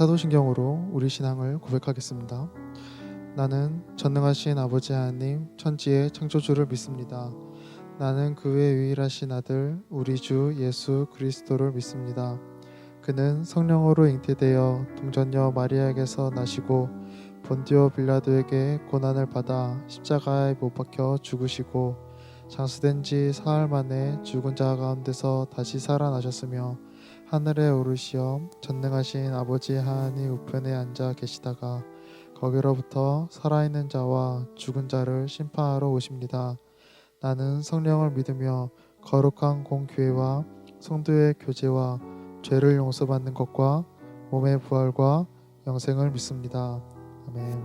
사도신경으로 우리 신앙을 고백하겠습니다. 나는 전능하신 아버지 하나님 천지의 창조주를 믿습니다. 나는 그 외 유일하신 아들 우리 주 예수 그리스도를 믿습니다. 그는 성령으로 잉태되어 동전녀 마리아에게서 나시고 본디오 빌라도에게 고난을 받아 십자가에 못 박혀 죽으시고 장수된 지 사흘 만에 죽은 자 가운데서 다시 살아나셨으며 하늘에 오르시어 전능하신 아버지 하나님 우편에 앉아 계시다가 거기로부터 살아있는 자와 죽은 자를 심판하러 오십니다. 나는 성령을 믿으며 거룩한 공교회와 성도의 교제와 죄를 용서받는 것과 몸의 부활과 영생을 믿습니다. 아멘.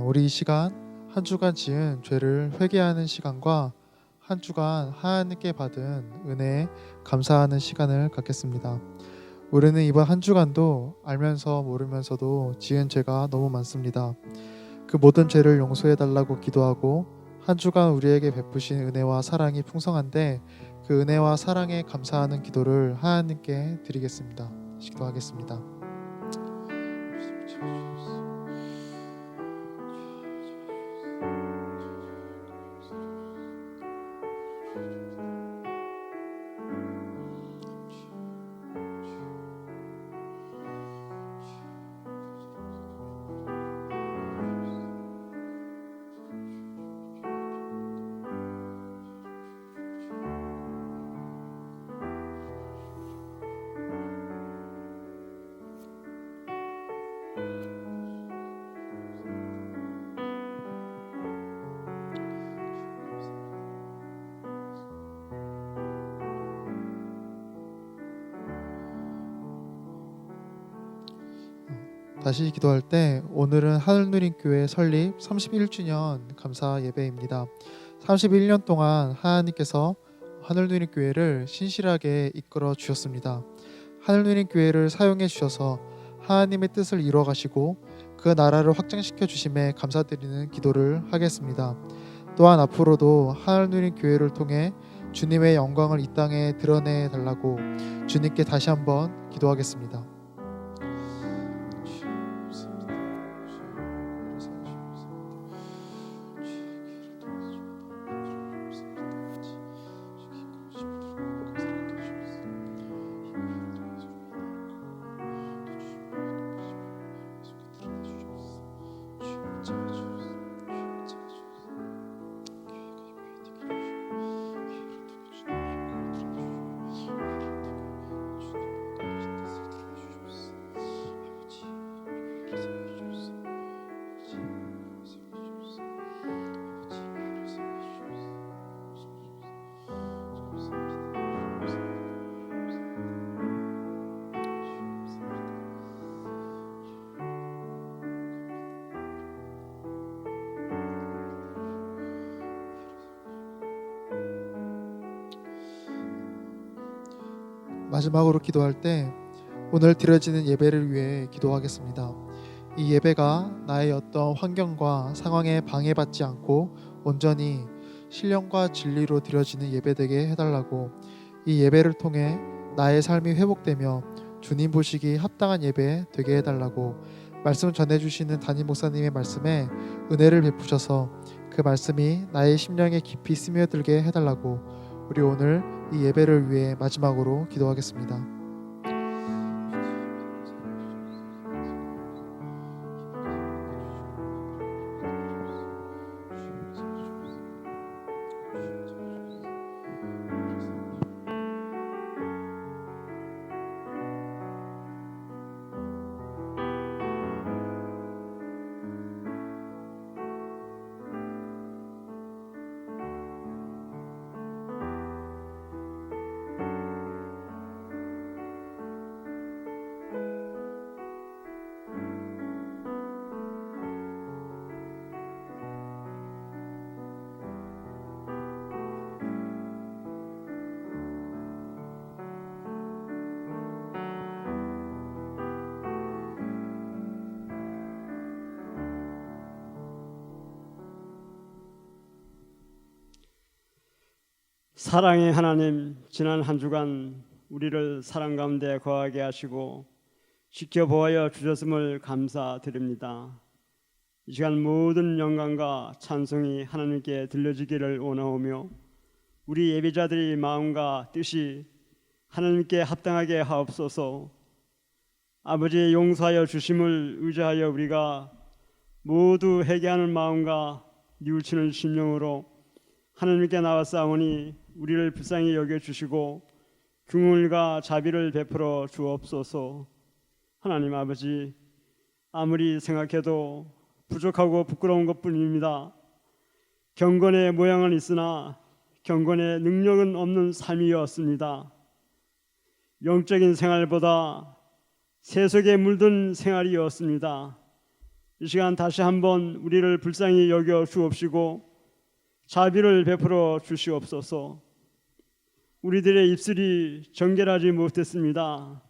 우리 이 시간 한 주간 지은 죄를 회개하는 시간과 한 주간 하나님께 받은 은혜에 감사하는 시간을 갖겠습니다. 우리는 이번 한 주간도 알면서 모르면서도 지은 죄가 너무 많습니다. 그 모든 죄를 용서해 달라고 기도하고 한 주간 우리에게 베푸신 은혜와 사랑이 풍성한데 그 은혜와 사랑에 감사하는 기도를 하나님께 드리겠습니다. 기도하겠습니다. 다시 기도할 때 오늘은 하늘누린교회 설립 31주년 감사 예배입니다. 31년 동안 하나님께서 하늘누린교회를 신실하게 이끌어 주셨습니다. 하늘누린교회를 사용해 주셔서 하나님의 뜻을 이루어 가시고 그 나라를 확장시켜 주심에 감사드리는 기도를 하겠습니다. 또한 앞으로도 하늘누린교회를 통해 주님의 영광을 이 땅에 드러내 달라고 주님께 다시 한번 기도하겠습니다. 마지막으로 기도할 때 오늘 드려지는 예배를 위해 기도하겠습니다. 이 예배가 나의 어떤 환경과 상황에 방해받지 않고 온전히 신령과 진리로 드려지는 예배 되게 해달라고, 이 예배를 통해 나의 삶이 회복되며 주님 보시기 합당한 예배 되게 해달라고, 말씀 전해주시는 담임 목사님의 말씀에 은혜를 베푸셔서 그 말씀이 나의 심령에 깊이 스며들게 해달라고, 우리 오늘 이 예배를 위해 마지막으로 기도하겠습니다. 사랑의 하나님, 지난 한 주간 우리를 사랑 가운데 거하게 하시고 지켜보아 주셨음을 감사드립니다. 이 시간 모든 영광과 찬송이 하나님께 들려지기를 원하오며 우리 예배자들의 마음과 뜻이 하나님께 합당하게 하옵소서. 아버지의 용서하여 주심을 의지하여 우리가 모두 회개하는 마음과 뉘우치는 심령으로 하나님께 나왔사오니 우리를 불쌍히 여겨주시고 긍휼과 자비를 베풀어 주옵소서. 하나님 아버지, 아무리 생각해도 부족하고 부끄러운 것뿐입니다. 경건의 모양은 있으나 경건의 능력은 없는 삶이었습니다. 영적인 생활보다 세속에 물든 생활이었습니다. 이 시간 다시 한번 우리를 불쌍히 여겨 주옵시고 자비를 베풀어 주시옵소서. 우리들의 입술이 정결하지 못했습니다.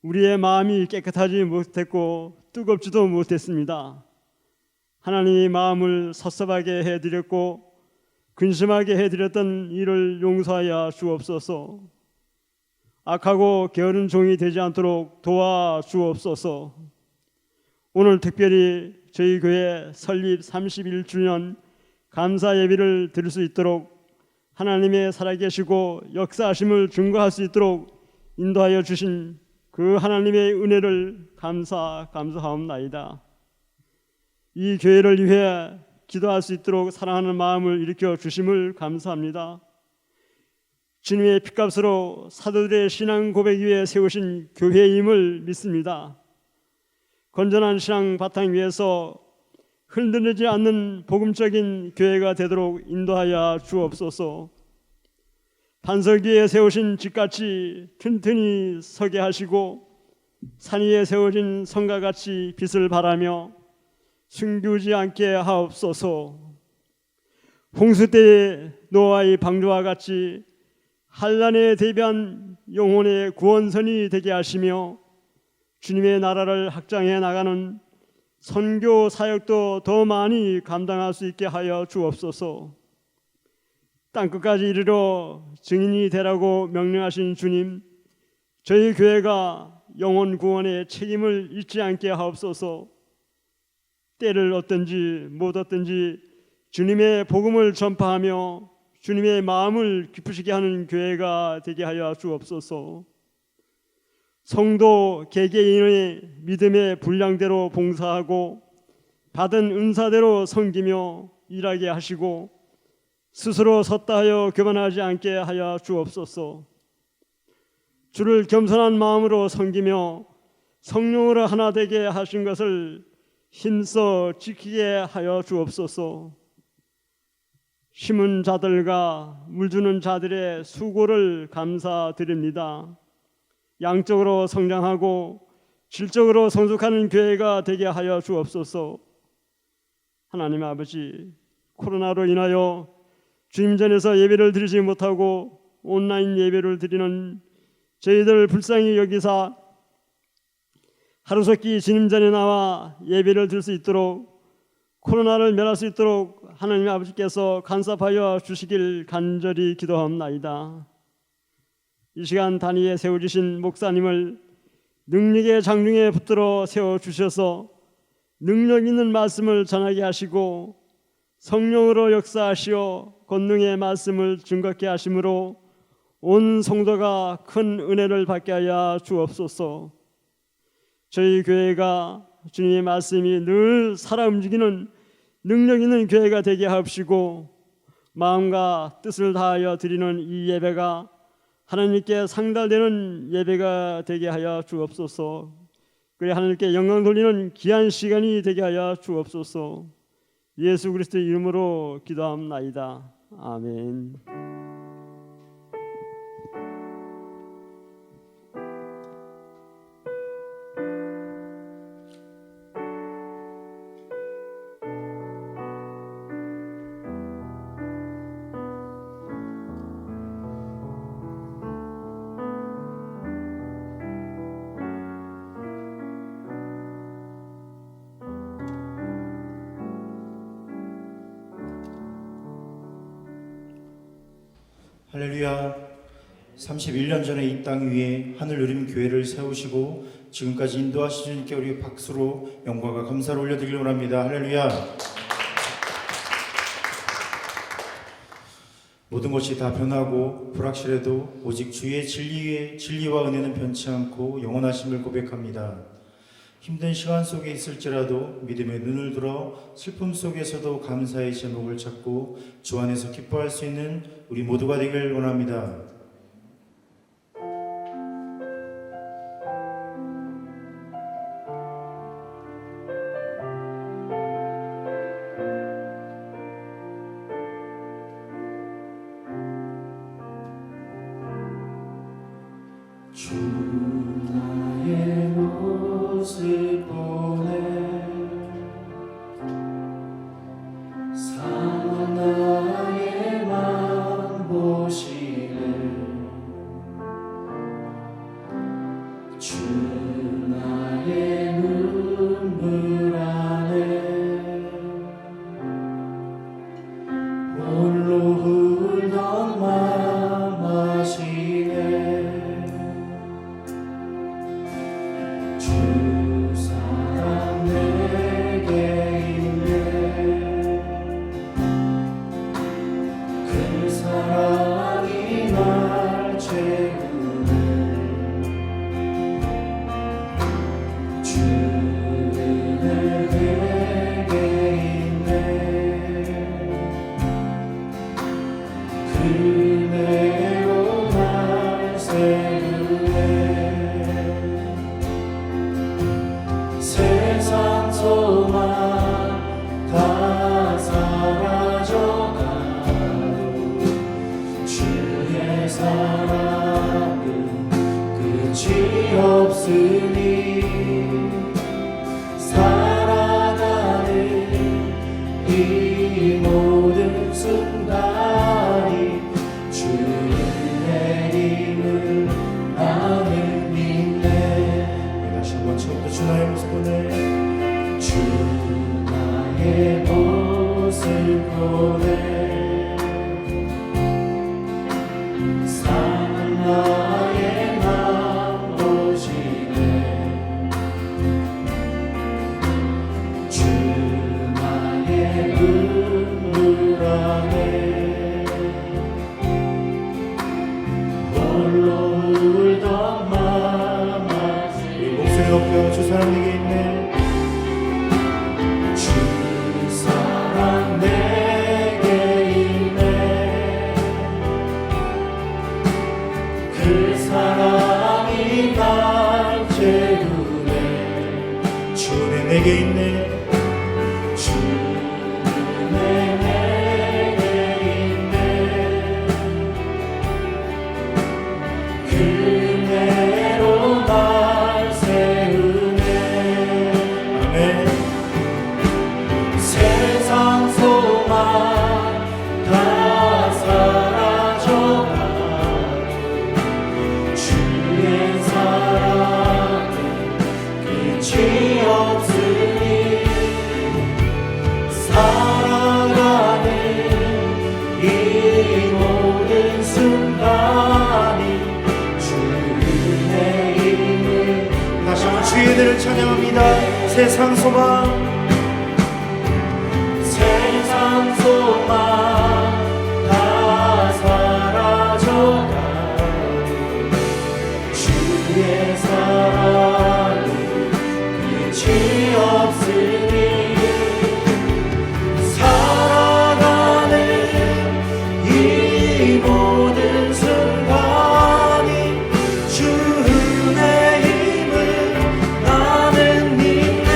우리의 마음이 깨끗하지 못했고 뜨겁지도 못했습니다. 하나님의 마음을 섭섭하게 해드렸고 근심하게 해드렸던 일을 용서하여 주옵소서. 악하고 게으른 종이 되지 않도록 도와주옵소서. 오늘 특별히 저희 교회 설립 31주년 감사 예배를 드릴 수 있도록 하나님의 살아계시고 역사하심을 증거할 수 있도록 인도하여 주신 그 하나님의 은혜를 감사하옵나이다. 이 교회를 위해 기도할 수 있도록 사랑하는 마음을 일으켜 주심을 감사합니다. 주님의 핏값으로 사도들의 신앙 고백 위에 세우신 교회임을 믿습니다. 건전한 신앙 바탕 위에서 흔들리지 않는 복음적인 교회가 되도록 인도하여 주옵소서. 반석 위에 세우신 집같이 튼튼히 서게 하시고 산 위에 세워진 성과 같이 빛을 발하며 숨기지 않게 하옵소서. 홍수 때의 노아의 방주와 같이 한란에 대비한 영혼의 구원선이 되게 하시며 주님의 나라를 확장해 나가는 선교 사역도 더 많이 감당할 수 있게 하여 주옵소서. 땅끝까지 이르러 증인이 되라고 명령하신 주님, 저희 교회가 영혼 구원의 책임을 잊지 않게 하옵소서. 때를 얻든지 못 얻든지 주님의 복음을 전파하며 주님의 마음을 기쁘시게 하는 교회가 되게 하여 주옵소서. 성도 개개인의 믿음의 분량대로 봉사하고 받은 은사대로 섬기며 일하게 하시고 스스로 섰다 하여 교만하지 않게 하여 주옵소서. 주를 겸손한 마음으로 섬기며 성령으로 하나 되게 하신 것을 힘써 지키게 하여 주옵소서. 심은 자들과 물주는 자들의 수고를 감사드립니다. 양적으로 성장하고 질적으로 성숙하는 교회가 되게 하여 주옵소서. 하나님 아버지, 코로나로 인하여 주님 전에서 예배를 드리지 못하고 온라인 예배를 드리는 저희들 불쌍히 여기사 하루속히 주님 전에 나와 예배를 드릴 수 있도록 코로나를 면할 수 있도록 하나님 아버지께서 간섭하여 주시길 간절히 기도합나이다. 이 시간 단위에 세워주신 목사님을 능력의 장중에 붙들어 세워주셔서 능력 있는 말씀을 전하게 하시고 성령으로 역사하시어 권능의 말씀을 증거케 하심으로 온 성도가 큰 은혜를 받게 하여 주옵소서. 저희 교회가 주님의 말씀이 늘 살아 움직이는 능력 있는 교회가 되게 하옵시고 마음과 뜻을 다하여 드리는 이 예배가 하나님께 상달되는 예배가 되게 하여 주옵소서. 그래 하나님께 영광 돌리는 귀한 시간이 되게 하여 주옵소서. 예수 그리스도의 이름으로 기도합나이다. 아멘. 할렐루야. 31년 전에 이 땅 위에 하늘 누림 교회를 세우시고 지금까지 인도하신 주님께 우리 박수로 영광과 감사를 올려드리기 원합니다. 할렐루야. 모든 것이 다 변하고 불확실해도 오직 주의 진리와 은혜는 변치 않고 영원하심을 고백합니다. 힘든 시간 속에 있을지라도 믿음의 눈을 들어 슬픔 속에서도 감사의 제목을 찾고 주 안에서 기뻐할 수 있는 우리 모두가 되길 원합니다. 주 나의 모습 보내 상한 나의 맘 보시네 주 나의 눈물 안에 홀로 울던 맘 아시네 주 사랑 내게 있네 그 사랑이 날 채우네 주 은혜 내게 있네 그 은혜로 날 세우네 세상 소망 다 사라져가도 주의 사랑은 끝이 없으니 살아가는 이 모든 순간이 주의 힘을 나는 믿네 다시 한번 처음부터 주 나의 모습 보내 주 나의 모습 보내 상한 나의 맘 보시네 주 나의 눈물 안에 홀로 울던 맘 목소리 높여 주 사랑 내게 있네 주 사랑 내게 있네 그 사랑이 날 채우네 주 은혜 내게 있네 주 은혜 내게 있네 그 은혜로 날 세우네 아멘 세상 소망 다 사라져가도 주의 사랑은 끝이 없으니 살아가는 이 모든 순간이 주의 힘을 다시 한번 주의 은혜를 찬양합니다. 세상 소망 세상 소망 다 사라져가도 주의 사랑은 끝이 없으니 살아가는 이 모든 순간이 주의 힘을 나는 믿네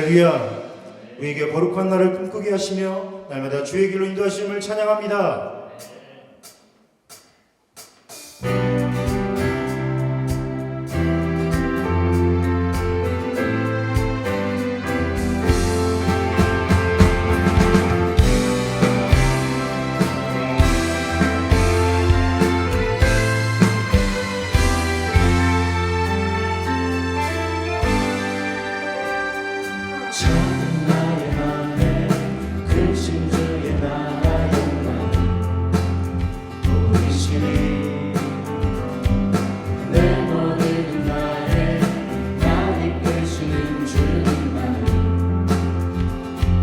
할렐루야. 우리에게 거룩한 날을 꿈꾸게 하시며 날마다 주의 길로 인도하심을 찬양합니다. 작은 나의 맘에 크신 주의 나라 영광 보이시니 내 모든 날에 나 이끄시는 주님만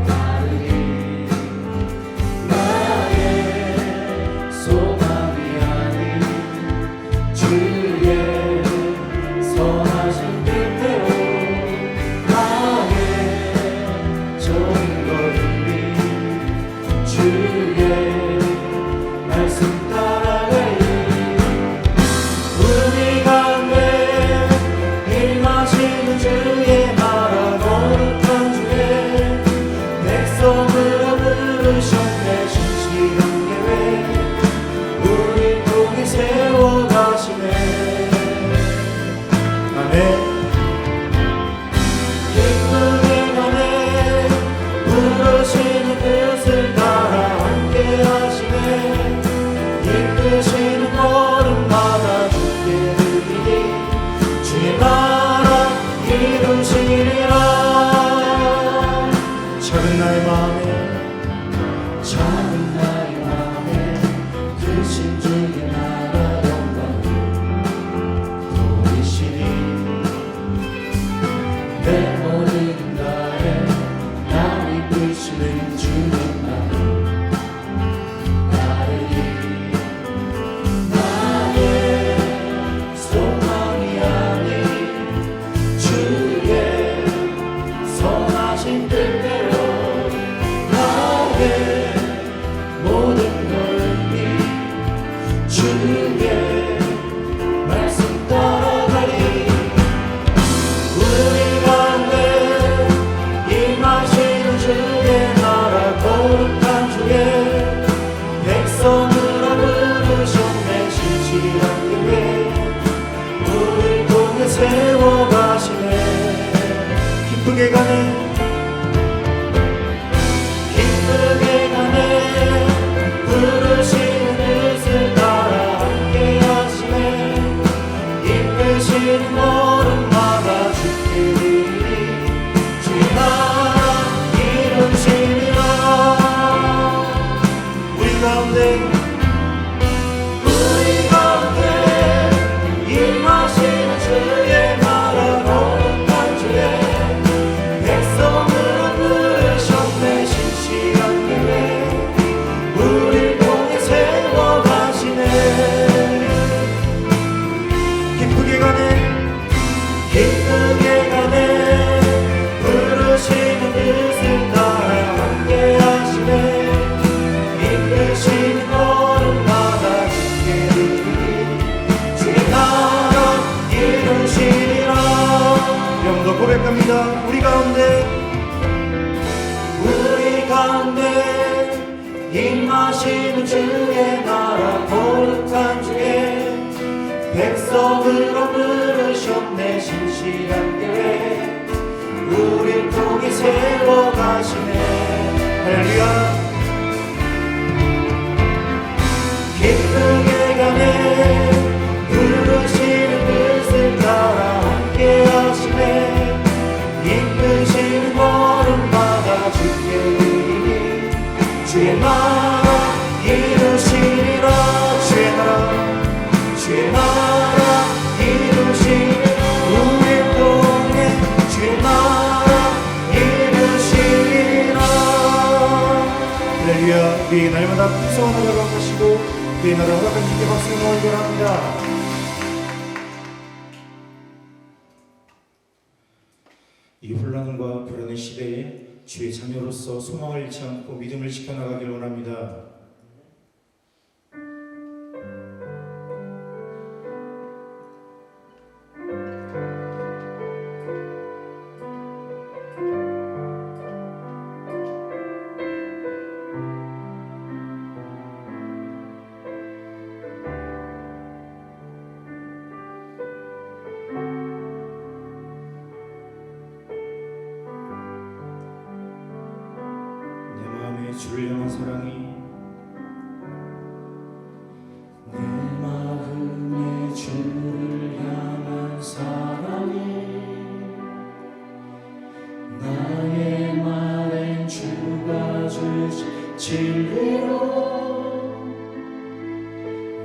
따르리. 나의 소망이 아닌 주의 선하신 뜻대로 주의 말씀 따라가리. 우리 가운데 임하시는 주의 나라 거룩한 주의 백성으로 부르셨네. 신실한 계획 우리 통해 세워가시네. 아멘. 기쁘게 가네 부르시는 뜻을 따라 함께 하시네. 이끄시는 걸음마다 주께 드리니 주의 나라 이루시리라. 작은 나의 마음에 작은 나의 맘에 크신 주의 나라 영광 보이시니 내 모든 날에 나 이끄시는 주님만 따르리. 나의 소망이 아닌 주의 선하신 뜻대로 나의 모든 걸음이 주의 말씀 따라가리. 우리 가운데 임하시는 주의 나라 거룩한 주의 백성으로 부르셨네. 신실한 계획 우리 통해 세워가시네. 기쁘게 가네 기쁘게 가네 부르시는 뜻을 따라 함께 하시네. 이끄시는 걸음마다 주께 드리니 주의 나라 이루시리라. 우리 가운데 임하시는 주의 나라 거룩한 주의 백성으로 부르셨네. 신실한 계획 우릴 통해 세워가시네. 기쁘게 가네 기쁘게 가네 부르시는 뜻을 따라 함께 하시네. 이끄시는 걸음마다 주께 드리니 주의 나라 이루시리라. 영도 고백합니다. 우리 가운데 임하시는 주의 나라 거룩한 주의 백성으로 부르셨네. 신실한 계획 우릴 통해 세워가시네. 할렐루야. 기쁘게 가네 부르시는 뜻을 따라 함께 하시네. 이끄시는 걸음마다 주께 드리니 주의 나라 이루시리라. 주의 나라 이루시리라. 우리 통해 주의 나라 이루시리라. 할렐루야. 우리 날마다 풍성한 나라를 허락하시고 그의 나라 허락한 주께 박수로 올려합니다. 이 혼란과 불안의 시대에 주의 자녀로서 소망을 잃지 않고 믿음을 지켜나가길 원합니다. 주를 향한 사랑이 내 마음에 주를 향한 사랑이 나의 말엔 주가 주신 진리로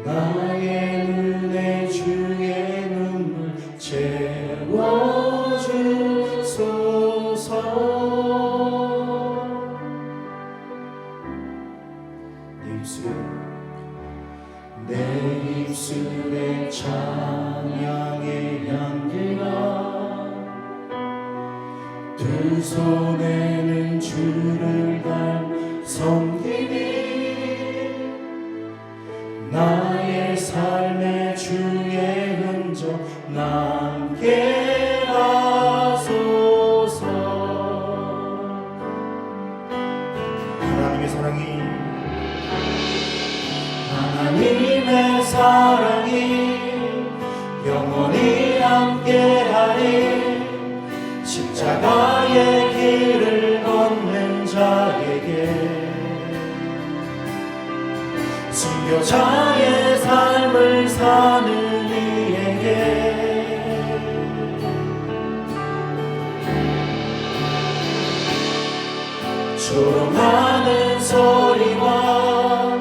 나의 눈에 주의 눈물 채워주소서. 내 입술에 찬양의 향기가 두 손에는 주를 닮 섬김이 나의 삶에 주의 흔적 남게 하소서. 하나님의 사랑이 하나님의 사랑이 영원히 함께하리. 십자가의 길을 걷는 자에게 순교자의 삶을 사는 이에게 조롱하는 소리와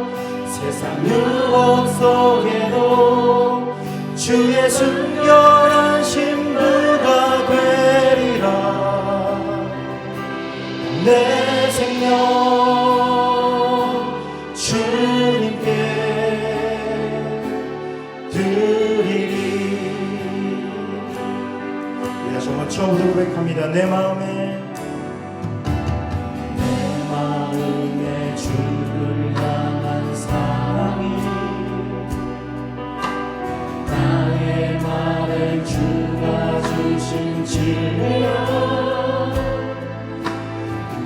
세상 유혹 속에도 주의 순결한 신부가 되리라. 내 생명 주님께 드리리. 우리 다시 한번 처음부터 고백합니다. 내 마음에 주를 향한 사랑이 나의 말에 주가 주신 진리여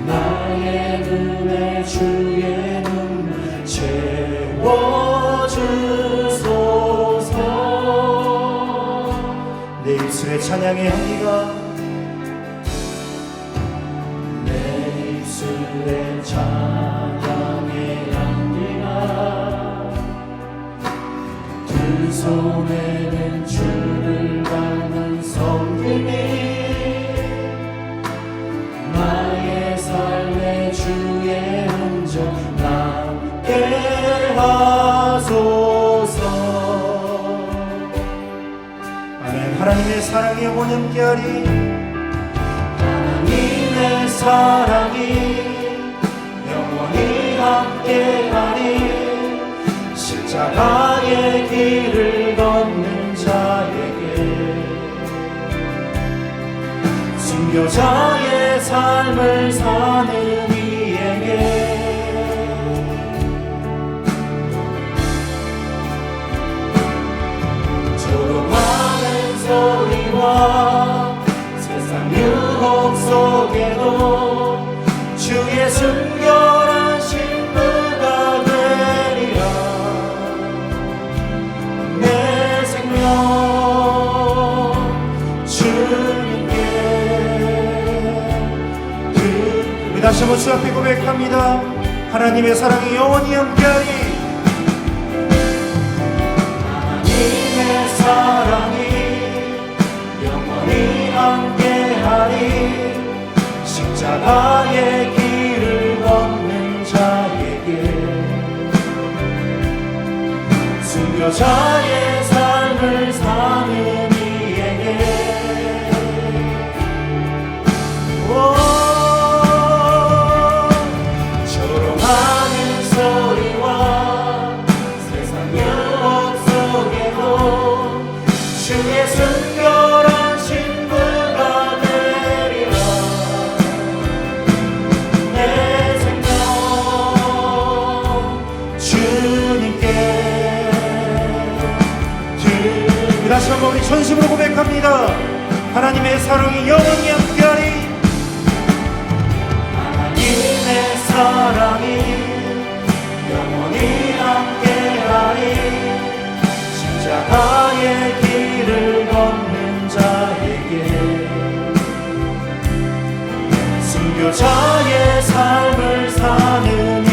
나의 눈에 주의 눈물 채워주소서. 내 입술에 찬양의 향기가 내 입술에 찬양의 향기가 두 손에는 주를 닮은 섬김이 나의 삶에 주의 흔적 남게 하소서. 아멘. 하나님의 사랑이 영원히 함께하리. 하나님의 사랑이 영원히 함께하리. 십자가의 길을 걷는 자에게 순교자의 삶을 사는 이에게 조롱하는 소리와 세상 유혹 속에도 주의 순결한 신부가 되리라. 내 생명 주님께 우리 다시 한번 주 앞에 고백합니다. 하나님의 사랑이 영원히 함께하리. 하나님의 사랑이 영원히 함께하리. 십자가의 길을 걷는 자에게 순교자의 삶을 사는 이에게 조롱하는 소리와 세상 유혹 속에도 주의 순결한 신부가 되리라. 내 생명 주님께 다시 한번 우리 전심으로 고백합니다. 하나님의 사랑이 영원히 함께하리. 하나님의 사랑이 영원히 함께하리. 십자가의 길을 걷는 자에게 순교자의 삶을 사는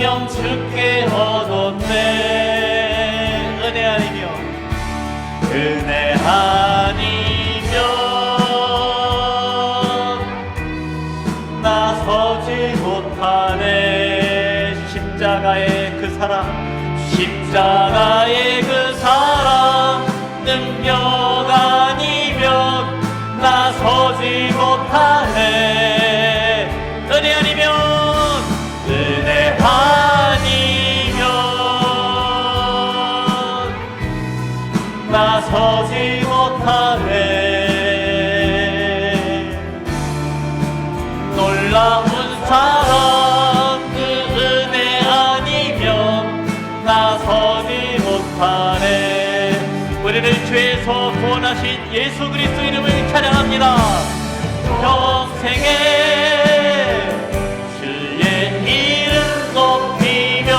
생명 주께 얻었네. 은혜 아니며 은혜 아니면 나서지 못하네. 십자가의 그 사랑, 십자가의 그 사랑, 능력 아니면 나서지 못하네. 은혜 아니면 은혜 아니면 나서지 못하네. 놀라운 사랑 그 은혜 아니면 나서지 못하네. 우리를 죄에서 구원하신 예수 그리스도 이름을 찬양합니다. 평생에 주의 이름 높이며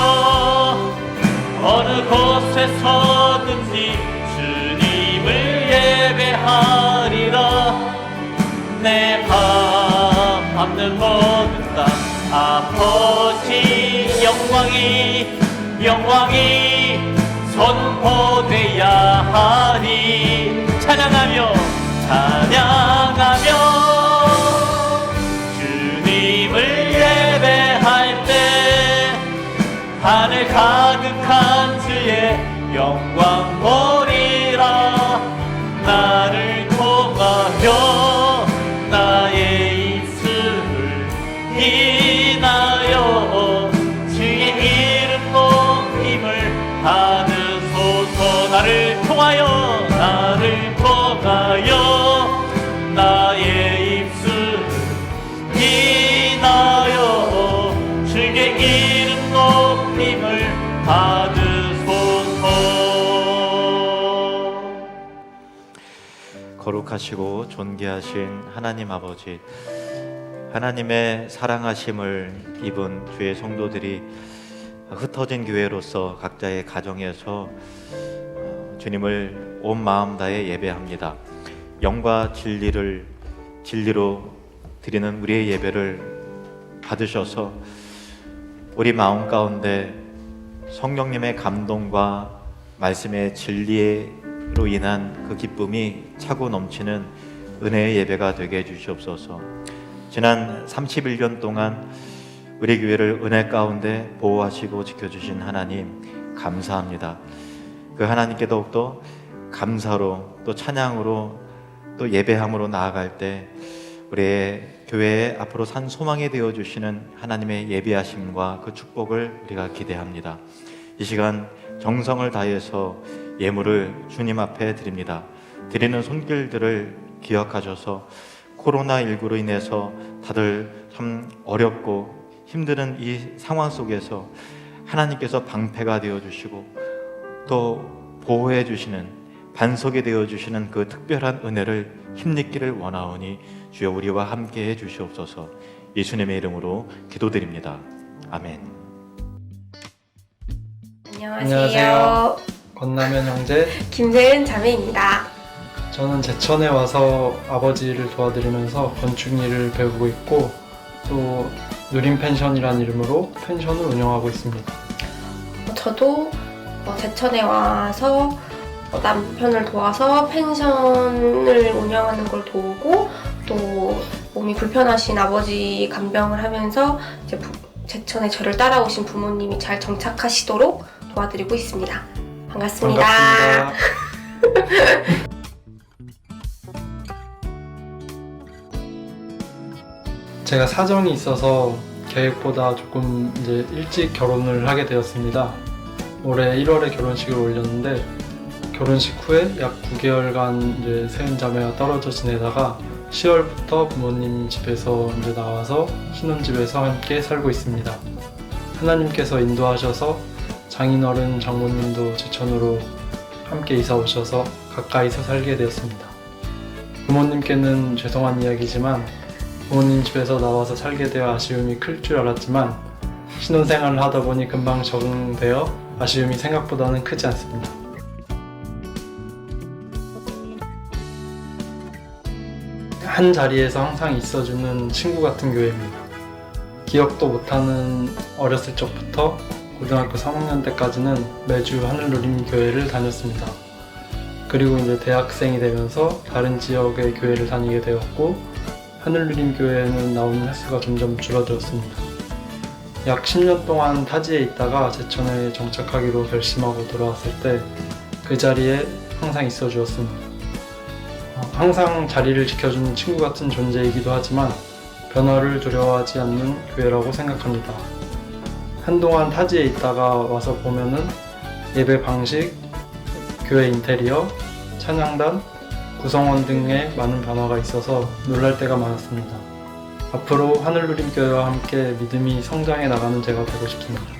어느 곳에서든지 주님을 예배하리라. 내 밟는 모든 땅 아버지 영광이 선포돼야 하니. 찬양하며 주님을 예배할 때 하늘 가득한 주의 영광 보리라. 나를 통하여 나의 입술을 인하여 주의 이름 높임을 받으소서. 나를 통하여 나의 입술을 인하여 주의 이름 높임을 받으소서. 거룩하시고 존귀하신 하나님 아버지, 하나님의 사랑하심을 입은 주의 성도들이 흩어진 교회로서 각자의 가정에서 주님을 온 마음 다해 예배합니다. 영과 진리로 드리는 우리의 예배를 받으셔서 우리 마음 가운데 성령님의 감동과 말씀의 진리로 인한 그 기쁨이 차고 넘치는 은혜의 예배가 되게 해주시옵소서. 지난 31년 동안 우리 교회를 은혜 가운데 보호하시고 지켜주신 하나님 감사합니다. 그 하나님께 더욱더 감사로 또 찬양으로 또 예배함으로 나아갈 때 우리의 교회에 앞으로 산 소망이 되어주시는 하나님의 예비하심과 그 축복을 우리가 기대합니다. 이 시간 정성을 다해서 예물을 주님 앞에 드립니다. 드리는 손길들을 기억하셔서 코로나19로 인해서 다들 참 어렵고 힘든 이 상황 속에서 하나님께서 방패가 되어주시고 또 보호해 주시는 반석이 되어 주시는 그 특별한 은혜를 힘입기를 원하오니 주여 우리와 함께 해 주시옵소서. 예수님의 이름으로 기도드립니다. 아멘. 안녕하세요. 권남현 형제, 김세은 자매입니다. 저는 제천에 와서 아버지를 도와드리면서 건축 일을 배우고 있고 또 누림 펜션이라는 이름으로 펜션을 운영하고 있습니다. 저도 제천에 와서 남편을 도와서 펜션을 운영하는 걸 도우고 또 몸이 불편하신 아버지 간병을 하면서 이제 제천에 저를 따라오신 부모님이 잘 정착하시도록 도와드리고 있습니다. 반갑습니다. 제가 사정이 있어서 계획보다 조금 이제 일찍 결혼을 하게 되었습니다. 올해 1월에 결혼식을 올렸는데 결혼식 후에 약 9개월간 이제 세은 자매와 떨어져 지내다가 10월부터 부모님 집에서 이제 나와서 신혼집에서 함께 살고 있습니다. 하나님께서 인도하셔서 장인어른 장모님도 제천으로 함께 이사 오셔서 가까이서 살게 되었습니다. 부모님께는 죄송한 이야기지만 부모님 집에서 나와서 살게 되어 아쉬움이 클 줄 알았지만 신혼생활을 하다 보니 금방 적응되어 아쉬움이 생각보다는 크지 않습니다. 한 자리에서 항상 있어주는 친구 같은 교회입니다. 기억도 못하는 어렸을 적부터 고등학교 3학년 때까지는 매주 하늘누림 교회를 다녔습니다. 그리고 이제 대학생이 되면서 다른 지역의 교회를 다니게 되었고 하늘누림 교회에는 나오는 횟수가 점점 줄어들었습니다. 약 10년 동안 타지에 있다가 제천에 정착하기로 결심하고 돌아왔을 때 그 자리에 항상 있어 주었습니다. 항상 자리를 지켜주는 친구 같은 존재이기도 하지만 변화를 두려워하지 않는 교회라고 생각합니다. 한동안 타지에 있다가 와서 보면은 예배 방식, 교회 인테리어, 찬양단, 구성원 등의 많은 변화가 있어서 놀랄 때가 많았습니다. 앞으로 하늘누림 교회와 함께 믿음이 성장해 나가는 제가 되고 싶습니다.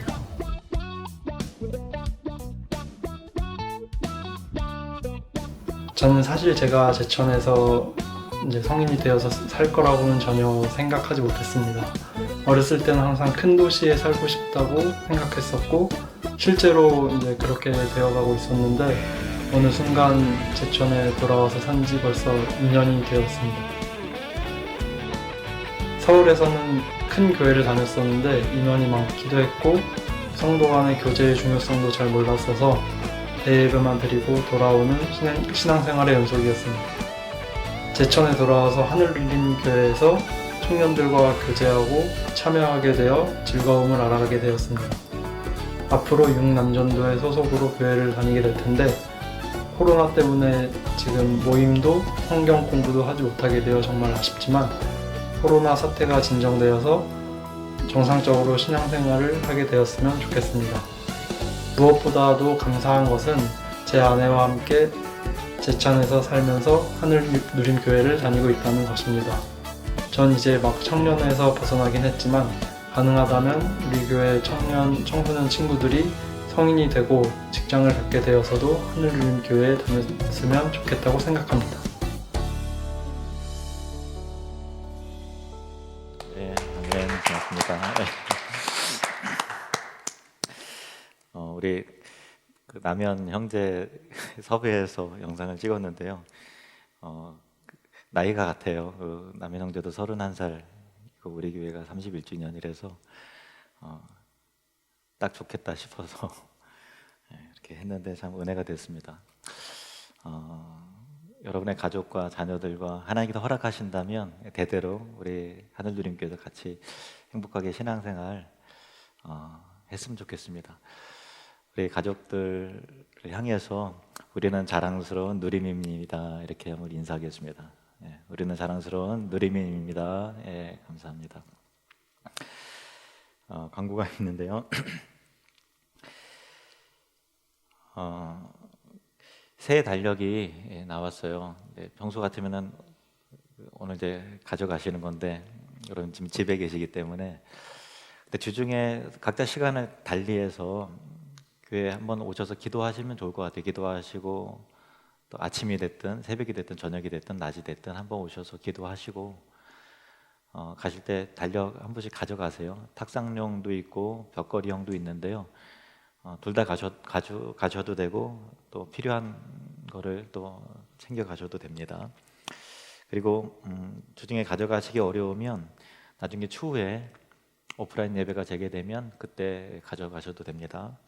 저는 사실 제가 제천에서 이제 성인이 되어서 살 거라고는 전혀 생각하지 못했습니다. 어렸을 때는 항상 큰 도시에 살고 싶다고 생각했었고 실제로 이제 그렇게 되어가고 있었는데 어느 순간 제천에 돌아와서 산 지 벌써 2년이 되었습니다. 서울에서는 큰 교회를 다녔었는데 인원이 많기도 했고 성도 간의 교제의 중요성도 잘 몰랐어서 대예배만 드리고 돌아오는 신앙생활의 연속이었습니다. 제천에 돌아와서 하늘누림 교회에서 청년들과 교제하고 참여하게 되어 즐거움을 알아가게 되었습니다. 앞으로 6남전도의 소속으로 교회를 다니게 될 텐데 코로나 때문에 지금 모임도 성경 공부도 하지 못하게 되어 정말 아쉽지만 코로나 사태가 진정되어서 정상적으로 신앙생활을 하게 되었으면 좋겠습니다. 무엇보다도 감사한 것은 제 아내와 함께 제천에서 살면서 하늘누림 교회를 다니고 있다는 것입니다. 전 이제 막 청년에서 벗어나긴 했지만 가능하다면 우리 교회 청소년 친구들이 성인이 되고 직장을 갖게 되어서도 하늘누림 교회에 다녔으면 좋겠다고 생각합니다. 네, 고맙습니다. 우리 그 남현 형제 섭외해서 영상을 찍었는데요. 나이가 같아요. 남현 형제도 31살, 우리 교회가 31주년이라서 딱 좋겠다 싶어서 이렇게 했는데 참 은혜가 됐습니다. 여러분의 가족과 자녀들과 하나님께서 허락하신다면 대대로 우리 하늘누림교회도 같이 행복하게 신앙생활 했으면 좋겠습니다. 우리 가족들을 향해서 우리는 자랑스러운 누리님입니다. 이렇게 한번 인사하겠습니다. 예, 우리는 자랑스러운 누리님입니다. 예, 감사합니다. 광고가 있는데요. 새 달력이 나왔어요. 네, 평소 같으면은 오늘 이제 가져가시는 건데 여러분 지금 집에 계시기 때문에 근데 주중에 각자 시간을 달리해서 교회에 한번 오셔서 기도하시면 좋을 것 같아요. 기도하시고 또 아침이 됐든 새벽이 됐든 저녁이 됐든 낮이 됐든 한번 오셔서 기도하시고 가실 때 달력 한 번씩 가져가세요. 탁상용도 있고 벽걸이형도 있는데요. 둘 다 가셔도 되고 또 필요한 거를 또 챙겨 가셔도 됩니다. 그리고 주중에 가져가시기 어려우면 나중에 추후에 오프라인 예배가 재개되면 그때 가져가셔도 됩니다.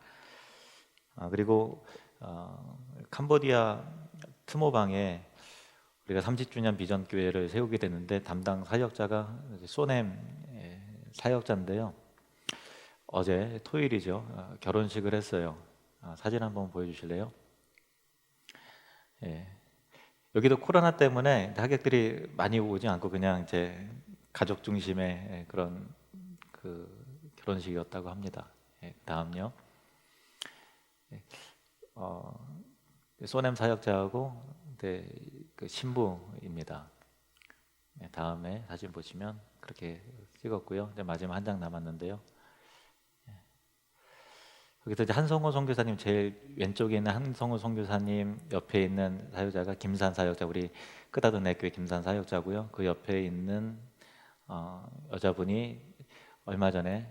그리고 캄보디아 트모방에 우리가 30주년 비전 교회를 세우게 됐는데 담당 사역자가 소넴 사역자인데요. 어제 토요일이죠. 결혼식을 했어요. 사진 한번 보여주실래요? 예. 여기도 코로나 때문에 하객들이 많이 오지 않고 그냥 이제 가족 중심의 그런 그 결혼식이었다고 합니다. 예, 다음요. 소넴 사역자하고 그 신부입니다. 네, 다음에 사진 보시면 그렇게 찍었고요. 이제 마지막 한 장 남았는데요. 여기서 이제 한성호 선교사님 제일 왼쪽에 있는 한성호 선교사님 옆에 있는 사역자가 김산 사역자, 우리 끄다도 내교회 김산 사역자고요. 그 옆에 있는 여자분이 얼마 전에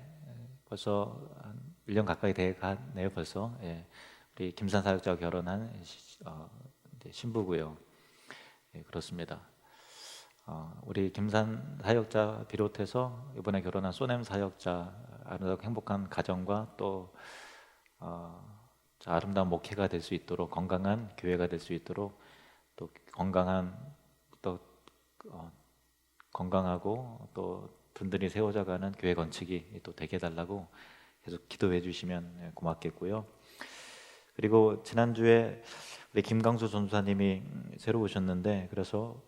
벌써 한 1년 가까이 돼가네요. 벌써. 예. 우리 김산 사역자와 결혼한 신부고요. 예, 그렇습니다. 우리 김산 사역자 비롯해서 이번에 결혼한 소냄 사역자 아름다운 행복한 가정과 또 아름다운 목회가 될 수 있도록, 건강한 교회가 될 수 있도록, 또 건강하고 또 든든히 세워져가는 교회 건축이 또 되게 해달라고 계속 기도해 주시면 고맙겠고요. 그리고 지난주에 우리 김강수 전도사님이 새로 오셨는데, 그래서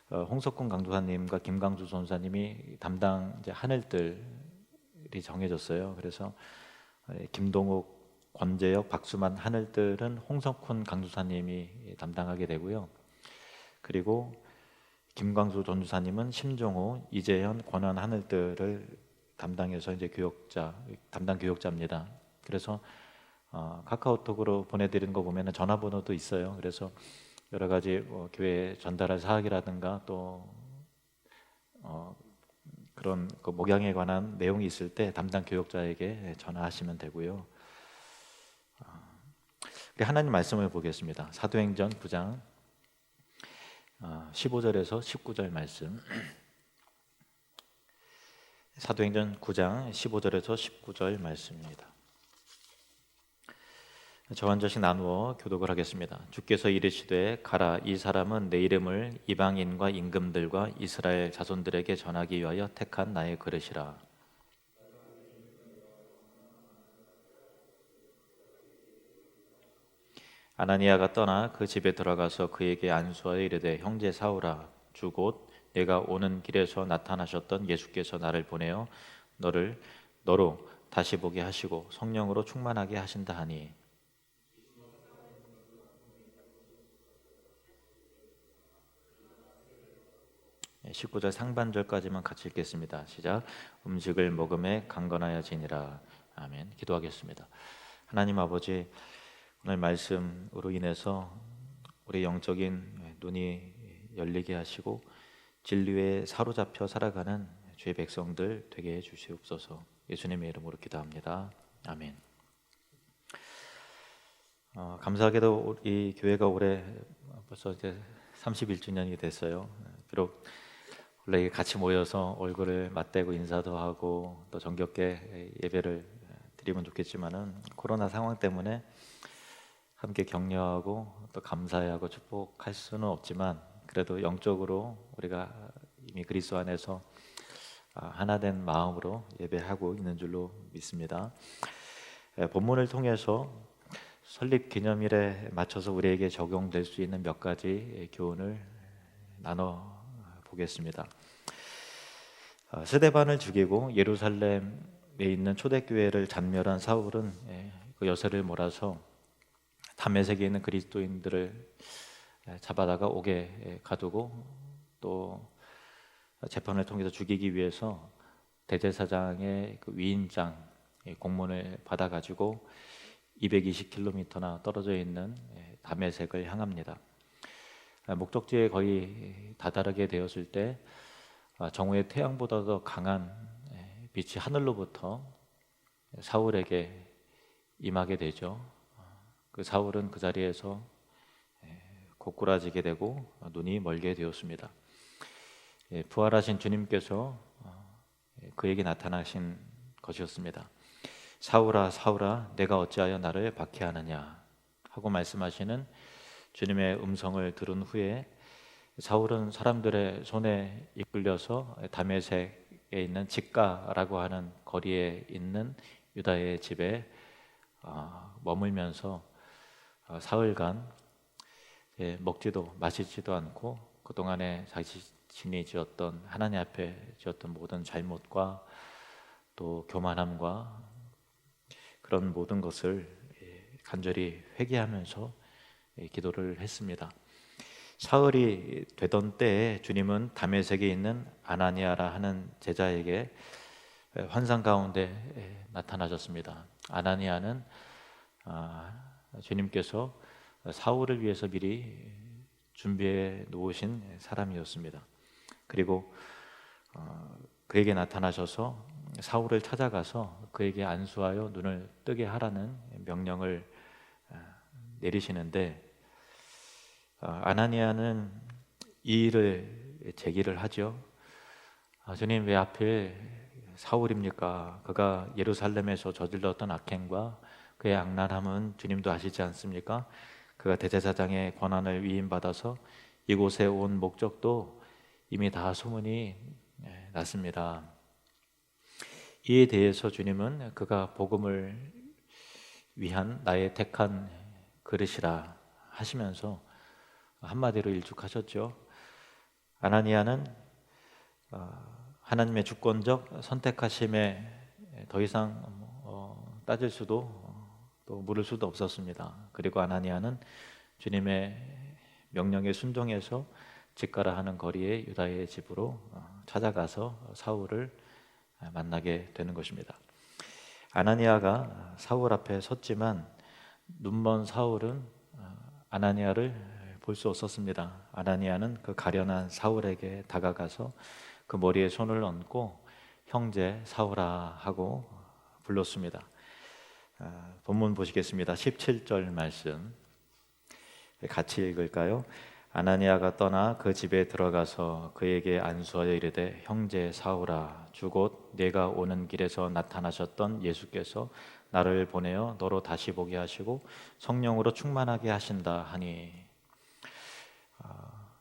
홍석군 강도사님과 김강수 전도사님이 담당 이제 하늘들이 정해졌어요. 그래서 김동욱, 권재혁, 박수만 하늘들은 홍석훈 강도사님이 담당하게 되고요. 그리고 김광수 전도사님은 심종호, 이재현, 권한 하늘들을 담당해서 이제 담당 교역자입니다. 그래서 카카오톡으로 보내드리는 거 보면은 전화번호도 있어요. 그래서 여러 가지 교회 전달할 사항이라든가 또 그런 목양에 관한 내용이 있을 때 담당 교역자에게 전화하시면 되고요. 우리 하나님 말씀을 보겠습니다. 사도행전 9장 15절에서 19절 말씀. 사도행전 9장 15절에서 19절 말씀입니다. 저 한 절씩 나누어 교독을 하겠습니다. 주께서 이르시되 가라, 이 사람은 내 이름을 이방인과 임금들과 이스라엘 자손들에게 전하기 위하여 택한 나의 그릇이라. 아나니아가 떠나 그 집에 들어가서 그에게 안수하여 이르되, 형제 사울아, 주 곧 내가 오는 길에서 나타나셨던 예수께서 나를 보내어 너로 다시 보게 하시고 성령으로 충만하게 하신다 하니. 19절 상반절까지만 같이 읽겠습니다. 시작. 음식을 먹음에 강건하여지니라. 아멘. 기도하겠습니다. 하나님 아버지, 오늘 말씀으로 인해서 우리 영적인 눈이 열리게 하시고 진리에 사로잡혀 살아가는 주의 백성들 되게 해 주시옵소서. 예수님의 이름으로 기도합니다. 아멘. 감사하게도 이 교회가 올해 벌써 이제 31주년이 됐어요. 비록 원래 같이 모여서 얼굴을 맞대고 인사도 하고 또 정겹게 예배를 드리면 좋겠지만은 코로나 상황 때문에 함께 격려하고 또 감사하고 축복할 수는 없지만, 그래도 영적으로 우리가 이미 그리스도 안에서 하나된 마음으로 예배하고 있는 줄로 믿습니다. 본문을 통해서 설립 기념일에 맞춰서 우리에게 적용될 수 있는 몇 가지 교훈을 나눠 보겠습니다. 스데반을 죽이고 예루살렘에 있는 초대교회를 잔멸한 사울은 그 여세를 몰아서 다메섹에 있는 그리스도인들을 잡아다가 옥에 가두고 또 재판을 통해서 죽이기 위해서 대제사장의 그 위임장 공문을 받아가지고 220km나 떨어져 있는 다메섹을 향합니다. 목적지에 거의 다다르게 되었을 때 정오의 태양보다 더 강한 빛이 하늘로부터 사울에게 임하게 되죠. 그 사울은 그 자리에서 고꾸라지게 되고 눈이 멀게 되었습니다. 부활하신 주님께서 그에게 나타나신 것이었습니다. 사울아, 사울아, 내가 어찌하여 나를 박해하느냐 하고 말씀하시는 주님의 음성을 들은 후에 사울은 사람들의 손에 이끌려서 다메섹에 있는 직가라고 하는 거리에 있는 유다의 집에 머물면서 사흘간 먹지도 마시지도 않고 그동안에 자신이 지었던, 하나님 앞에 지었던 모든 잘못과 또 교만함과 그런 모든 것을 간절히 회개하면서 기도를 했습니다. 사흘이 되던 때에 주님은 다메섹에 있는 아나니아라 하는 제자에게 환상 가운데 나타나셨습니다. 아나니아는 주님께서 사울을 위해서 미리 준비해 놓으신 사람이었습니다. 그리고 그에게 나타나셔서 사울을 찾아가서 그에게 안수하여 눈을 뜨게 하라는 명령을 내리시는데, 아나니아는 이 일을 제기를 하죠. 주님, 왜 하필 사울입니까? 그가 예루살렘에서 저질렀던 악행과 그의 악랄함은 주님도 아시지 않습니까? 그가 대제사장의 권한을 위임받아서 이곳에 온 목적도 이미 다 소문이 났습니다. 이에 대해서 주님은 그가 복음을 위한 나의 택한 그릇이라 하시면서 한마디로 일축하셨죠. 아나니아는 하나님의 주권적 선택하심에 더 이상 따질 수도 또 물을 수도 없었습니다. 그리고 아나니아는 주님의 명령에 순종해서 집가라 하는 거리의 유다의 집으로 찾아가서 사울을 만나게 되는 것입니다. 아나니아가 사울 앞에 섰지만 눈먼 사울은 아나니아를 볼 수 없었습니다. 아나니아는 그 가련한 사울에게 다가가서 그 머리에 손을 얹고 형제 사울아 하고 불렀습니다. 본문 보시겠습니다. 17절 말씀 같이 읽을까요? 아나니아가 떠나 그 집에 들어가서 그에게 안수하여 이르되 형제 사울아 주곧 네가 오는 길에서 나타나셨던 예수께서 나를 보내어 너로 다시 보게 하시고 성령으로 충만하게 하신다 하니.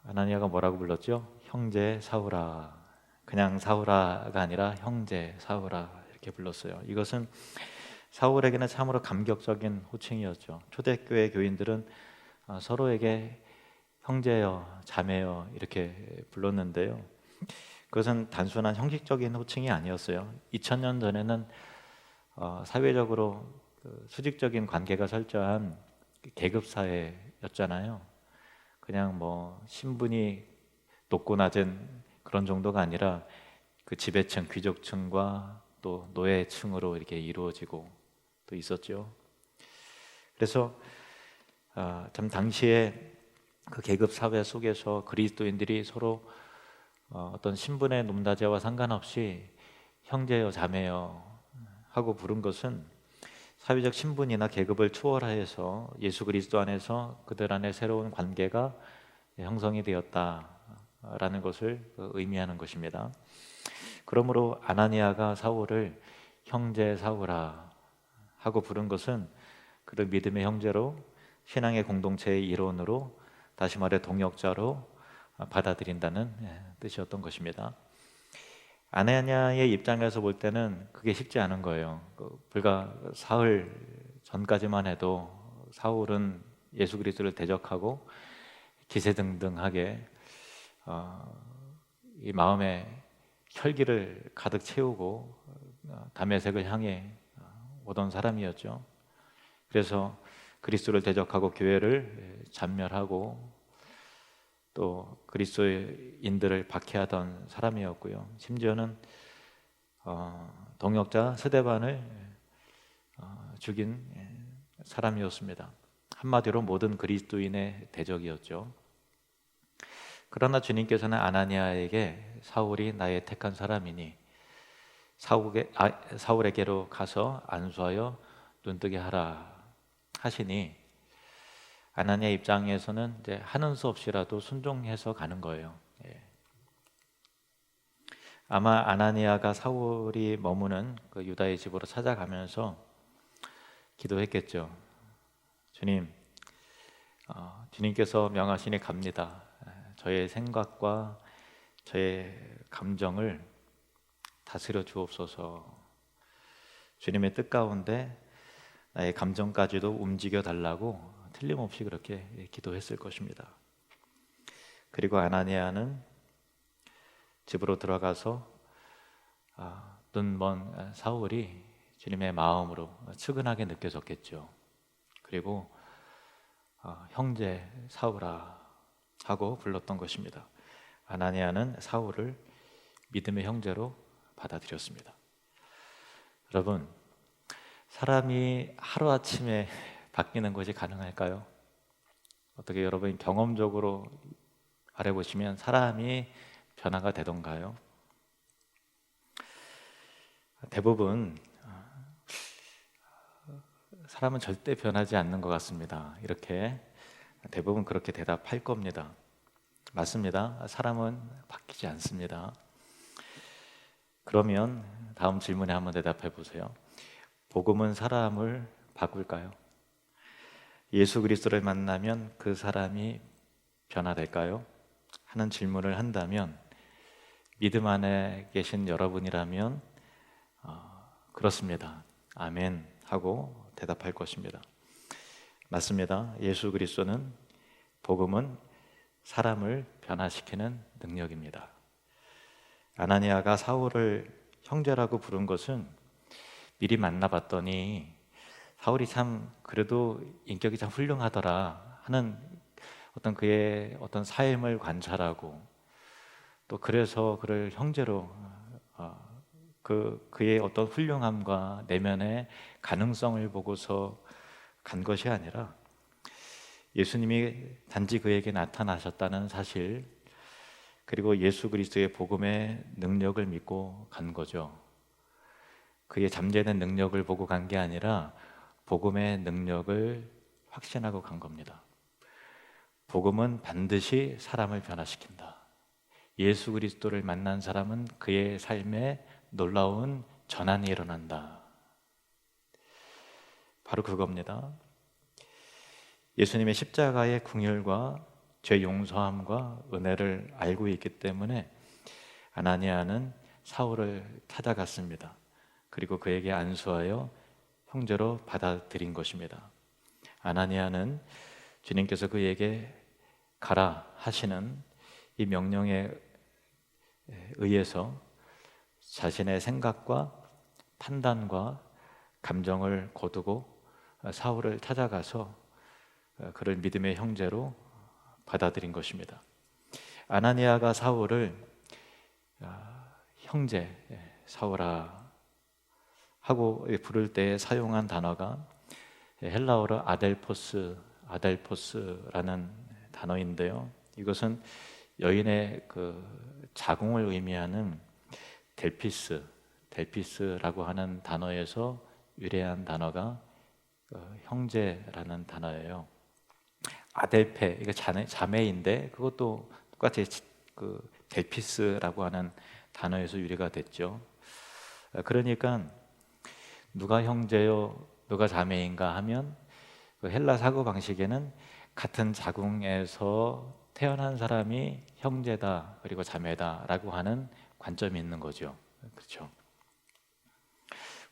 아나니아가 뭐라고 불렀죠? 형제 사울아. 그냥 사울아가 아니라 형제 사울아 이렇게 불렀어요. 이것은 사울에게는 참으로 감격적인 호칭이었죠. 초대교회 교인들은 서로에게 형제여, 자매여 이렇게 불렀는데요. 그것은 단순한 형식적인 호칭이 아니었어요. 2000년 전에는 사회적으로 수직적인 관계가 설정한 계급 사회였잖아요. 그냥 뭐 신분이 높고 낮은 그런 정도가 아니라 그 지배층, 귀족층과 또 노예층으로 이렇게 이루어지고 또 있었죠. 그래서 참 당시에 그 계급 사회 속에서 그리스도인들이 서로 어떤 신분의 높낮이와 상관없이 형제여 자매여 하고 부른 것은 사회적 신분이나 계급을 초월하여서 예수 그리스도 안에서 그들 안에 새로운 관계가 형성이 되었다라는 것을 의미하는 것입니다. 그러므로 아나니아가 사울을 형제 사울아 하고 부른 것은 그를 믿음의 형제로 신앙의 공동체의 일원으로 다시 말해 동역자로 받아들인다는 뜻이었던 것입니다. 아나니아의 입장에서 볼 때는 그게 쉽지 않은 거예요. 불과 사흘 전까지만 해도 사울은 예수 그리스도를 대적하고 기세등등하게 이 마음에 혈기를 가득 채우고 다메섹을 향해 오던 사람이었죠. 그래서 그리스도를 대적하고 교회를 잔멸하고 또 그리스도인들을 박해하던 사람이었고요. 심지어는 동역자 스데반을 죽인 사람이었습니다. 한마디로 모든 그리스도인의 대적이었죠. 그러나 주님께서는 아나니아에게 사울이 나의 택한 사람이니 사울에게로 가서 안수하여 눈뜨게 하라 하시니 아나니아 입장에서는 이제 하는 수 없이라도 순종해서 가는 거예요. 아마 아나니아가 사울이 머무는 그 유다의 집으로 찾아가면서 기도했겠죠. 주님, 주님께서 명하시니 갑니다. 저의 생각과 저의 감정을 다스려 주옵소서. 주님의 뜻 가운데 나의 감정까지도 움직여 달라고 틀림없이 그렇게 기도했을 것입니다. 그리고 아나니아는 집으로 들어가서 눈먼 사울이 주님의 마음으로 측은하게 느껴졌겠죠. 그리고 형제 사울아 하고 불렀던 것입니다. 아나니아는 사울을 믿음의 형제로 받아들였습니다. 여러분, 사람이 하루아침에 바뀌는 것이 가능할까요? 어떻게 여러분 경험적으로 바라보시면 사람이 변화가 되던가요? 대부분 사람은 절대 변하지 않는 것 같습니다. 이렇게 대부분 그렇게 대답할 겁니다. 맞습니다. 사람은 바뀌지 않습니다. 그러면 다음 질문에 한번 대답해 보세요. 복음은 사람을 바꿀까요? 예수 그리스도를 만나면 그 사람이 변화될까요? 하는 질문을 한다면 믿음 안에 계신 여러분이라면 그렇습니다. 아멘 하고 대답할 것입니다. 맞습니다. 예수 그리스도는 복음은 사람을 변화시키는 능력입니다. 아나니아가 사울을 형제라고 부른 것은 미리 만나봤더니 사울이 참 그래도 인격이 참 훌륭하더라 하는 어떤 그의 어떤 삶을 관찰하고 또 그래서 그를 형제로 그의 어떤 훌륭함과 내면의 가능성을 보고서 간 것이 아니라 예수님이 단지 그에게 나타나셨다는 사실, 그리고 예수 그리스도의 복음의 능력을 믿고 간 거죠. 그의 잠재된 능력을 보고 간 게 아니라 복음의 능력을 확신하고 간 겁니다. 복음은 반드시 사람을 변화시킨다. 예수 그리스도를 만난 사람은 그의 삶에 놀라운 전환이 일어난다. 바로 그겁니다. 예수님의 십자가의 긍휼과 죄 용서함과 은혜를 알고 있기 때문에 아나니아는 사울을 찾아갔습니다. 그리고 그에게 안수하여 형제로 받아들인 것입니다. 아나니아는 주님께서 그에게 가라 하시는 이 명령에 의해서 자신의 생각과 판단과 감정을 거두고 사울을 찾아가서 그를 믿음의 형제로 받아들인 것입니다. 아나니아가 사울을 형제 사울아 하고 부를 때 사용한 단어가 헬라어로 아델포스라는 단어인데요. 이것은 여인의 그 자궁을 의미하는 델피스라고 하는 단어에서 유래한 단어가 형제라는 단어예요. 아델페, 이거 자매인데 그것도 똑같이 그 델피스라고 하는 단어에서 유래가 됐죠. 그러니까 누가 형제요, 누가 자매인가 하면 그 헬라 사고 방식에는 같은 자궁에서 태어난 사람이 형제다 그리고 자매다라고 하는 관점이 있는 거죠. 그렇죠?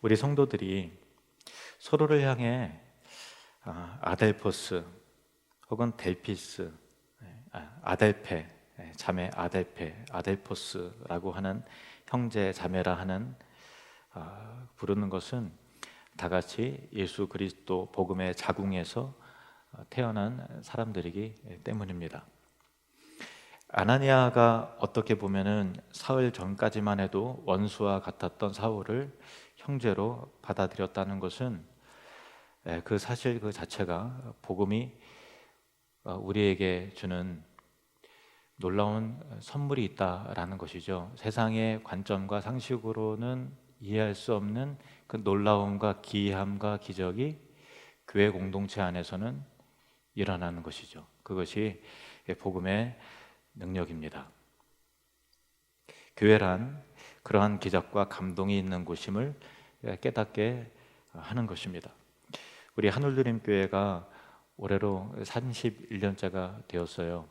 우리 성도들이 서로를 향해 아델포스 혹은 델피스, 아델페, 자매 아델페, 아델포스라고 하는 형제 자매라 하는 부르는 것은 다 같이 예수 그리스도 복음의 자궁에서 태어난 사람들이기 때문입니다. 아나니아가 어떻게 보면은 사흘 전까지만 해도 원수와 같았던 사울을 형제로 받아들였다는 것은 그 사실 그 자체가 복음이 우리에게 주는 놀라운 선물이 있다라는 것이죠. 세상의 관점과 상식으로는 이해할 수 없는 그 놀라움과 기이함과 기적이 교회 공동체 안에서는 일어나는 것이죠. 그것이 복음의 능력입니다. 교회란 그러한 기적과 감동이 있는 곳임을 깨닫게 하는 것입니다. 우리 하늘드림교회가 올해로 31년째가 되었어요.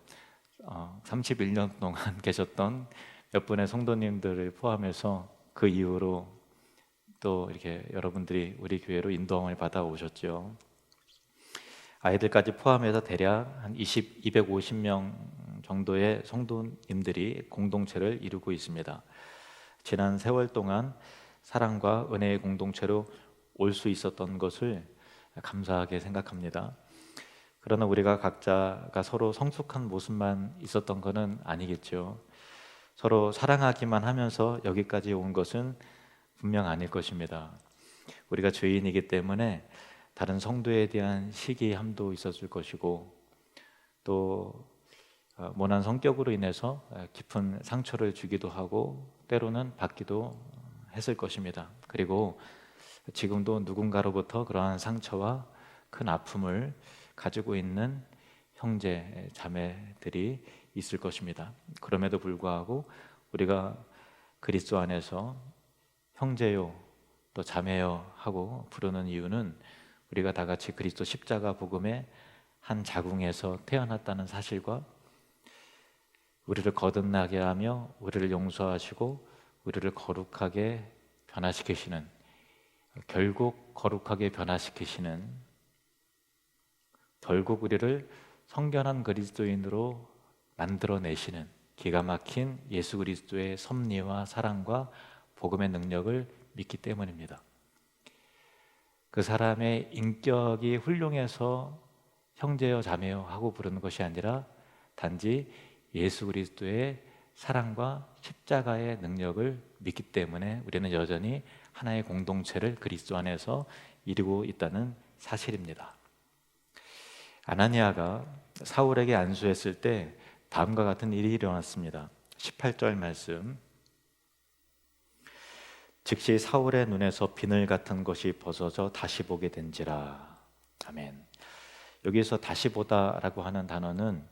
31년 동안 계셨던 몇 분의 성도님들을 포함해서 그 이후로 또 이렇게 여러분들이 우리 교회로 인도함을 받아오셨죠. 아이들까지 포함해서 대략 한 250명 정도의 성도님들이 공동체를 이루고 있습니다. 지난 세월 동안 사랑과 은혜의 공동체로 올 수 있었던 것을 감사하게 생각합니다. 그러나 우리가 각자가 서로 성숙한 모습만 있었던 것은 아니겠죠. 서로 사랑하기만 하면서 여기까지 온 것은 분명 아닐 것입니다. 우리가 죄인이기 때문에 다른 성도에 대한 시기함도 있었을 것이고 또 모난 성격으로 인해서 깊은 상처를 주기도 하고 때로는 받기도 했을 것입니다. 그리고 지금도 누군가로부터 그러한 상처와 큰 아픔을 가지고 있는 형제 자매들이 있을 것입니다. 그럼에도 불구하고 우리가 그리스도 안에서 형제요 또 자매요 하고 부르는 이유는 우리가 다 같이 그리스도 십자가 복음의 한 자궁에서 태어났다는 사실과 우리를 거듭나게 하며 우리를 용서하시고 우리를 거룩하게 변화시키시는, 결국 거룩하게 변화시키시는, 결국 우리를 성결한 그리스도인으로 만들어내시는 기가 막힌 예수 그리스도의 섭리와 사랑과 복음의 능력을 믿기 때문입니다. 그 사람의 인격이 훌륭해서 형제여 자매여 하고 부르는 것이 아니라 단지 예수 그리스도의 사랑과 십자가의 능력을 믿기 때문에 우리는 여전히 하나의 공동체를 그리스도 안에서 이루고 있다는 사실입니다. 아나니아가 사울에게 안수했을 때 다음과 같은 일이 일어났습니다. 18절 말씀. 즉시 사울의 눈에서 비늘 같은 것이 벗어져 다시 보게 된지라. 아멘. 여기서 다시 보다라고 하는 단어는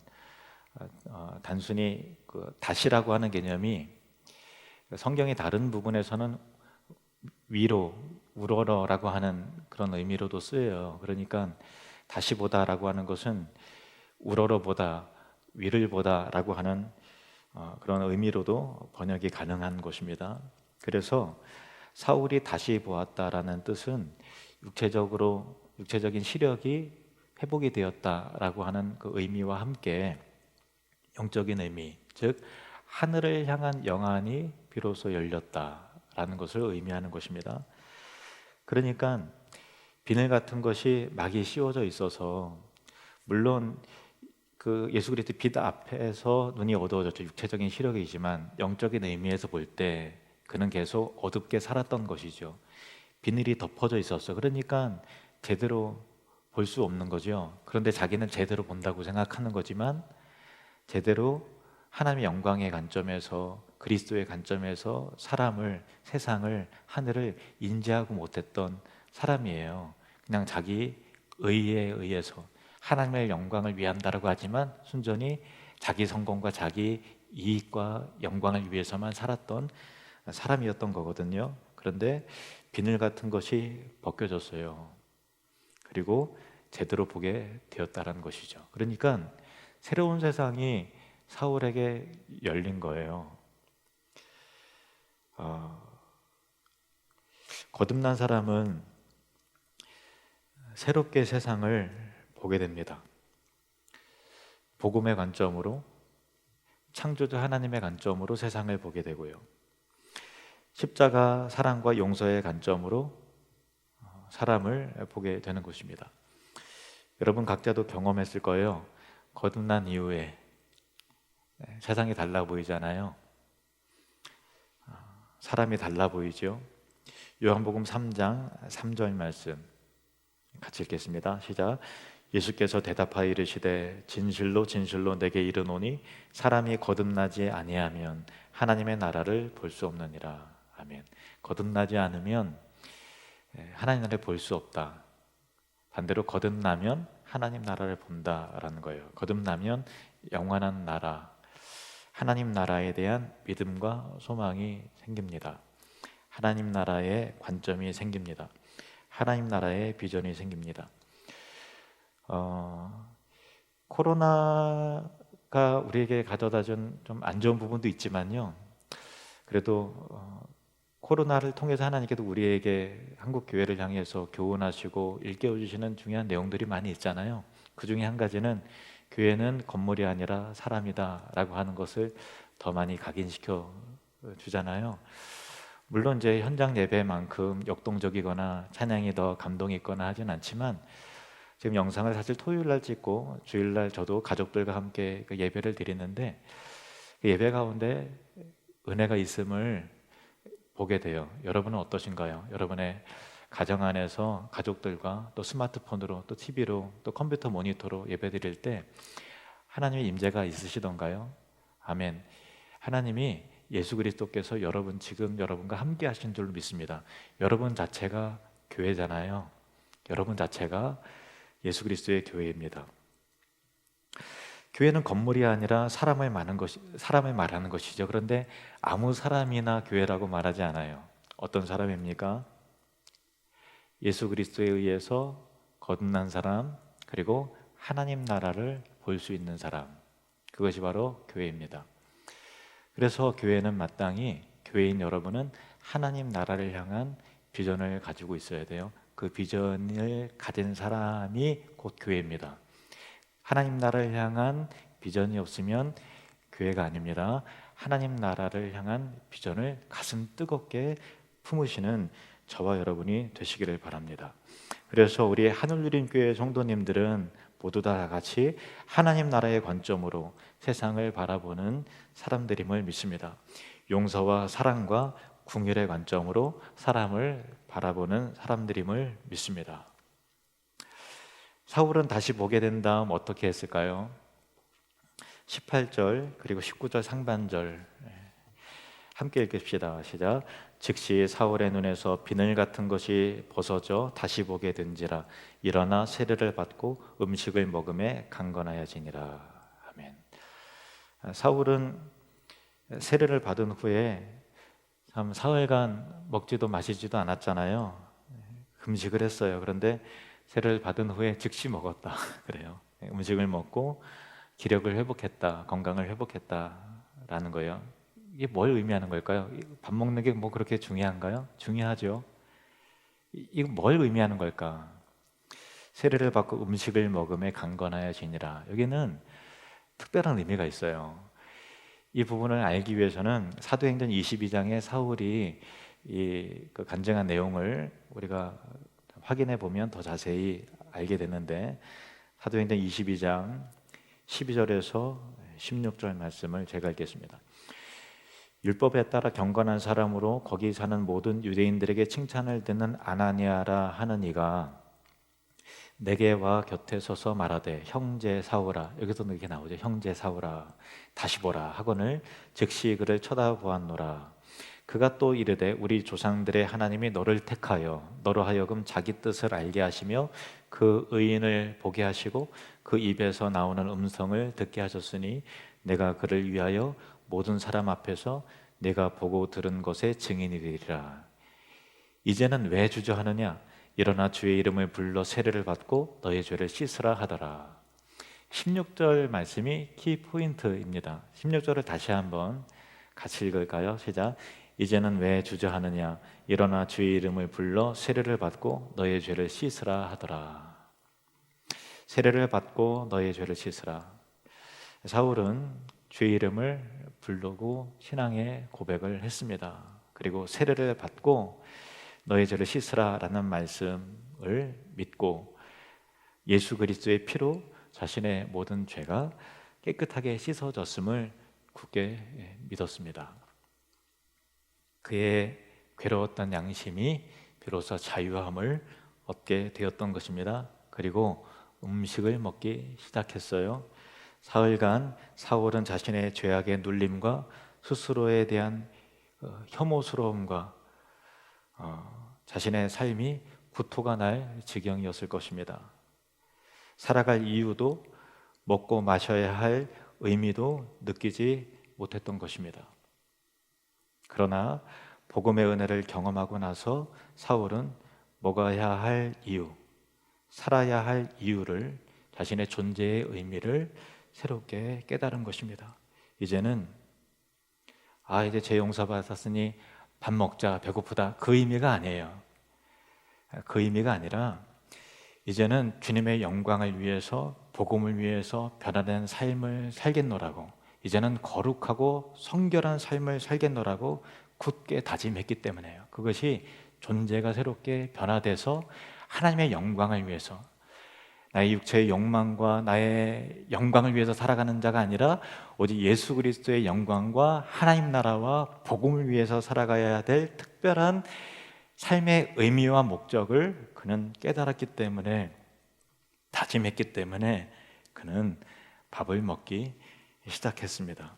단순히 다시라고 하는 개념이 성경의 다른 부분에서는 위로, 우러러라고 하는 그런 의미로도 쓰여요. 그러니까 다시 보다라고 하는 것은 우러러 보다, 위를 보다라고 하는 그런 의미로도 번역이 가능한 것입니다. 그래서 사울이 다시 보았다라는 뜻은 육체적인 시력이 회복이 되었다라고 하는 그 의미와 함께 영적인 의미, 즉 하늘을 향한 영안이 비로소 열렸다라는 것을 의미하는 것입니다. 그러니까 비늘 같은 것이 막이 씌워져 있어서, 물론 그 예수 그리스도 빛 앞에서 눈이 어두워졌죠. 육체적인 시력이지만 영적인 의미에서 볼 때 그는 계속 어둡게 살았던 것이죠. 비늘이 덮어져 있었어. 그러니까 제대로 볼 수 없는 거죠. 그런데 자기는 제대로 본다고 생각하는 거지만 제대로 하나님의 영광의 관점에서, 그리스도의 관점에서 사람을, 세상을, 하늘을 인지하고 못했던 사람이에요. 그냥 자기 의에 의해서 하나님의 영광을 위한다라고 하지만 순전히 자기 성공과 자기 이익과 영광을 위해서만 살았던 사람이었던 거거든요. 그런데 비늘 같은 것이 벗겨졌어요. 그리고 제대로 보게 되었다는 것이죠. 그러니까 새로운 세상이 사울에게 열린 거예요. 거듭난 사람은 새롭게 세상을 보게 됩니다. 복음의 관점으로, 창조주 하나님의 관점으로 세상을 보게 되고요. 십자가 사랑과 용서의 관점으로 사람을 보게 되는 것입니다. 여러분 각자도 경험했을 거예요. 거듭난 이후에 세상이 달라 보이잖아요. 사람이 달라 보이죠. 요한복음 3장 3절 말씀 같이 읽겠습니다. 시작. 예수께서 대답하여 이르시되 진실로 진실로 내게 이르노니 사람이 거듭나지 아니하면 하나님의 나라를 볼 수 없느니라. 아멘. 거듭나지 않으면 하나님 나라를 볼 수 없다. 반대로 거듭나면 하나님 나라를 본다라는 거예요. 거듭나면 영원한 나라, 하나님 나라에 대한 믿음과 소망이 생깁니다. 하나님 나라의 관점이 생깁니다. 하나님 나라의 비전이 생깁니다. 코로나가 우리에게 가져다 준 좀 안 좋은 부분도 있지만요. 그래도 코로나를 통해서 하나님께도 우리에게 한국 교회를 향해서 교훈하시고 일깨워 주시는 중요한 내용들이 많이 있잖아요. 그 중에 한 가지는 교회는 건물이 아니라 사람이다라고 하는 것을 더 많이 각인시켜 주잖아요. 물론 이제 현장 예배만큼 역동적이거나 찬양이 더 감동이 있거나 하진 않지만 지금 영상을 사실 토요일 날 찍고 주일 날 저도 가족들과 함께 그 예배를 드리는데 그 예배 가운데 은혜가 있음을 보게 돼요. 여러분은 어떠신가요? 여러분의 가정 안에서 가족들과 또 스마트폰으로 또 TV로 또 컴퓨터 모니터로 예배 드릴 때 하나님의 임재가 있으시던가요? 아멘. 하나님이 예수 그리스도께서 지금 여러분과 함께 하신 줄로 믿습니다. 여러분 자체가 교회잖아요. 여러분 자체가 예수 그리스도의 교회입니다. 교회는 건물이 아니라 사람을 말하는 것이죠. 그런데 아무 사람이나 교회라고 말하지 않아요. 어떤 사람입니까? 예수 그리스도에 의해서 거듭난 사람, 그리고 하나님 나라를 볼 수 있는 사람, 그것이 바로 교회입니다. 그래서 교회는 마땅히, 교회인 여러분은 하나님 나라를 향한 비전을 가지고 있어야 돼요. 그 비전을 가진 사람이 곧 교회입니다. 하나님 나라를 향한 비전이 없으면 교회가 아닙니다. 하나님 나라를 향한 비전을 가슴 뜨겁게 품으시는 저와 여러분이 되시기를 바랍니다. 그래서 우리 하늘누림교회 성도님들은 모두 다 같이 하나님 나라의 관점으로 세상을 바라보는 사람들임을 믿습니다. 용서와 사랑과 궁율의 관점으로 사람을 바라보는 사람들임을 믿습니다. 사울은 다시 보게 된 다음 어떻게 했을까요? 18절 그리고 19절 상반절 함께 읽읍시다. 시작. 즉시 사울의 눈에서 비늘 같은 것이 벗어져 다시 보게 된지라. 일어나 세례를 받고 음식을 먹음에 강건하여지니라. 아멘. 사울은 세례를 받은 후에 참 사흘간 먹지도 마시지도 않았잖아요. 금식을 했어요. 그런데 세례를 받은 후에 즉시 먹었다 그래요. 음식을 먹고 기력을 회복했다, 건강을 회복했다라는 거예요. 이게 뭘 의미하는 걸까요? 밥 먹는 게 뭐 그렇게 중요한가요? 중요하죠. 이거 뭘 의미하는 걸까? 세례를 받고 음식을 먹음에 강건하여지니라. 여기는 특별한 의미가 있어요. 이 부분을 알기 위해서는 사도행전 22장에 사울이 그 간증한 내용을 우리가 확인해 보면 더 자세히 알게 되는데, 사도행전 22장 12절에서 16절 말씀을 제가 읽겠습니다. 율법에 따라 경건한 사람으로 거기 사는 모든 유대인들에게 칭찬을 듣는 아나니아라 하는 이가 내게 와 곁에 서서 말하되 형제 사울아, 여기서도 이렇게 나오죠. 형제 사울아 다시 보라 하거늘 즉시 그를 쳐다보았노라. 그가 또 이르되 우리 조상들의 하나님이 너를 택하여 너로 하여금 자기 뜻을 알게 하시며 그 의인을 보게 하시고 그 입에서 나오는 음성을 듣게 하셨으니 내가 그를 위하여 모든 사람 앞에서 내가 보고 들은 것의 증인이 되리라. 이제는 왜 주저하느냐? 일어나 주의 이름을 불러 세례를 받고 너의 죄를 씻으라 하더라. 16절 말씀이 키포인트입니다. 16절을 다시 한번 같이 읽을까요? 시작. 이제는 왜 주저하느냐? 일어나 주의 이름을 불러 세례를 받고 너의 죄를 씻으라 하더라. 세례를 받고 너의 죄를 씻으라. 사울은 주의 이름을 부르고 신앙의 고백을 했습니다. 그리고 세례를 받고 너의 죄를 씻으라 라는 말씀을 믿고 예수 그리스도의 피로 자신의 모든 죄가 깨끗하게 씻어졌음을 굳게 믿었습니다. 그의 괴로웠던 양심이 비로소 자유함을 얻게 되었던 것입니다. 그리고 음식을 먹기 시작했어요. 사흘간 사울은 자신의 죄악의 눌림과 스스로에 대한 혐오스러움과 자신의 삶이 구토가 날 지경이었을 것입니다. 살아갈 이유도 먹고 마셔야 할 의미도 느끼지 못했던 것입니다. 그러나 복음의 은혜를 경험하고 나서 사울은 먹어야 할 이유, 살아야 할 이유를, 자신의 존재의 의미를 새롭게 깨달은 것입니다. 이제는 이제 죄 용서 받았으니 밥 먹자, 배고프다, 그 의미가 아니에요. 그 의미가 아니라 이제는 주님의 영광을 위해서, 복음을 위해서 변화된 삶을 살겠노라고, 이제는 거룩하고 성결한 삶을 살겠노라고 굳게 다짐했기 때문에요. 그것이 존재가 새롭게 변화돼서 하나님의 영광을 위해서, 나의 육체의 욕망과 나의 영광을 위해서 살아가는 자가 아니라 오직 예수 그리스도의 영광과 하나님 나라와 복음을 위해서 살아가야 될 특별한 삶의 의미와 목적을 그는 깨달았기 때문에, 다짐했기 때문에 그는 밥을 먹기 시작했습니다.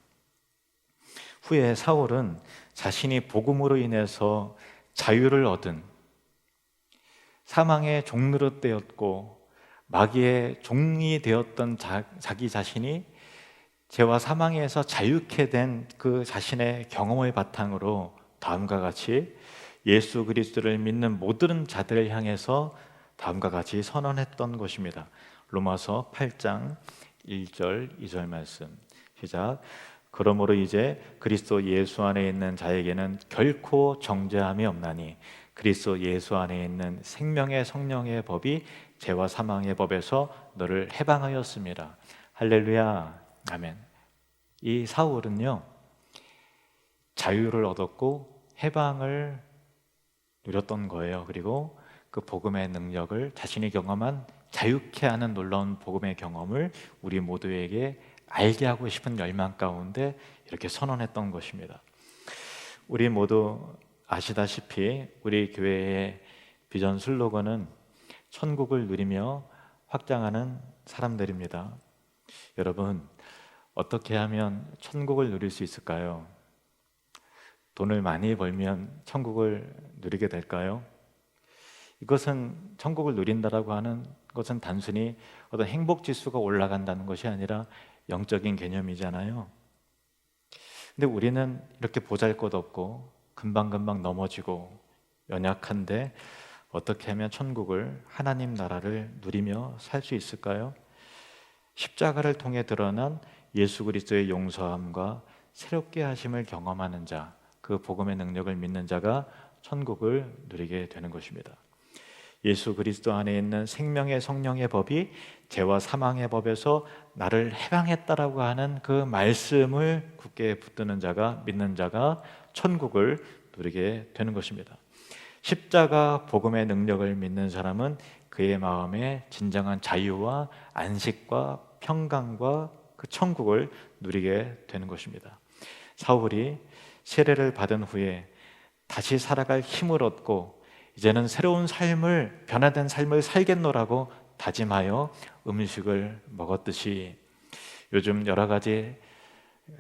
후에 사울은 자신이 복음으로 인해서 자유를 얻은, 사망의 종노릇되었고 마귀의 종이 되었던 자기 자신이 죄와 사망에서 자유케 된 그 자신의 경험을 바탕으로 다음과 같이 예수 그리스도를 믿는 모든 자들을 향해서 다음과 같이 선언했던 것입니다. 로마서 8장 1절 2절 말씀 시작. 그러므로 이제 그리스도 예수 안에 있는 자에게는 결코 정죄함이 없나니 그리스도 예수 안에 있는 생명의 성령의 법이 죄와 사망의 법에서 너를 해방하였습니다. 할렐루야. 아멘. 이 사울은요, 자유를 얻었고 해방을 누렸던 거예요. 그리고 그 복음의 능력을, 자신이 경험한 자유케 하는 놀라운 복음의 경험을 우리 모두에게 알게 하고 싶은 열망 가운데 이렇게 선언했던 것입니다. 우리 모두 아시다시피 우리 교회의 비전 슬로건은 천국을 누리며 확장하는 사람들입니다. 여러분, 어떻게 하면 천국을 누릴 수 있을까요? 돈을 많이 벌면 천국을 누리게 될까요? 이것은 천국을 누린다라고 하는 것은 단순히 어떤 행복 지수가 올라간다는 것이 아니라 영적인 개념이잖아요. 근데 우리는 이렇게 보잘것없고 금방금방 넘어지고 연약한데 어떻게 하면 천국을, 하나님 나라를 누리며 살 수 있을까요? 십자가를 통해 드러난 예수 그리스도의 용서함과 새롭게 하심을 경험하는 자, 그 복음의 능력을 믿는 자가 천국을 누리게 되는 것입니다. 예수 그리스도 안에 있는 생명의 성령의 법이 죄와 사망의 법에서 나를 해방했다라고 하는 그 말씀을 굳게 붙드는 자가, 믿는 자가 천국을 누리게 되는 것입니다. 십자가 복음의 능력을 믿는 사람은 그의 마음에 진정한 자유와 안식과 평강과 그 천국을 누리게 되는 것입니다. 사울이 세례를 받은 후에 다시 살아갈 힘을 얻고 이제는 새로운 삶을, 변화된 삶을 살겠노라고 다짐하여 음식을 먹었듯이 요즘 여러 가지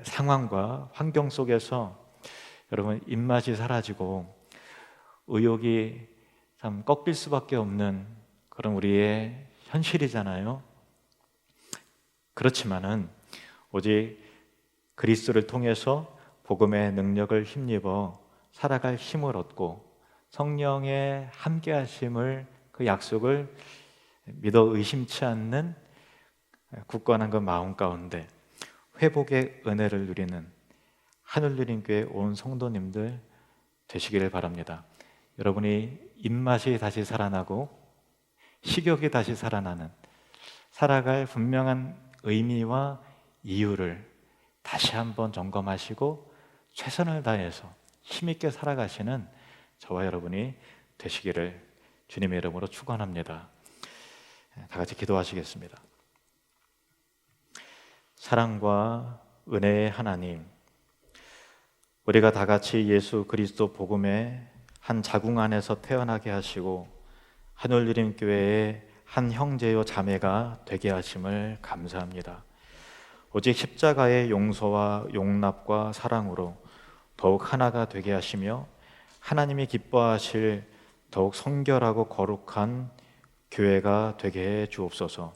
상황과 환경 속에서 여러분 입맛이 사라지고 의욕이 참 꺾일 수밖에 없는 그런 우리의 현실이잖아요. 그렇지만은 오직 그리스도를 통해서 복음의 능력을 힘입어 살아갈 힘을 얻고 성령의 함께하심을, 그 약속을 믿어 의심치 않는 굳건한 그 마음 가운데 회복의 은혜를 누리는 하늘누림교회 온 성도님들 되시기를 바랍니다. 여러분이 입맛이 다시 살아나고 식욕이 다시 살아나는, 살아갈 분명한 의미와 이유를 다시 한번 점검하시고 최선을 다해서 힘있게 살아가시는 저와 여러분이 되시기를 주님의 이름으로 축원합니다. 다 같이 기도하시겠습니다. 사랑과 은혜의 하나님, 우리가 다 같이 예수 그리스도 복음의 한 자궁 안에서 태어나게 하시고 하늘누림교회의 한 형제요 자매가 되게 하심을 감사합니다. 오직 십자가의 용서와 용납과 사랑으로 더욱 하나가 되게 하시며 하나님이 기뻐하실 더욱 성결하고 거룩한 교회가 되게 해 주옵소서.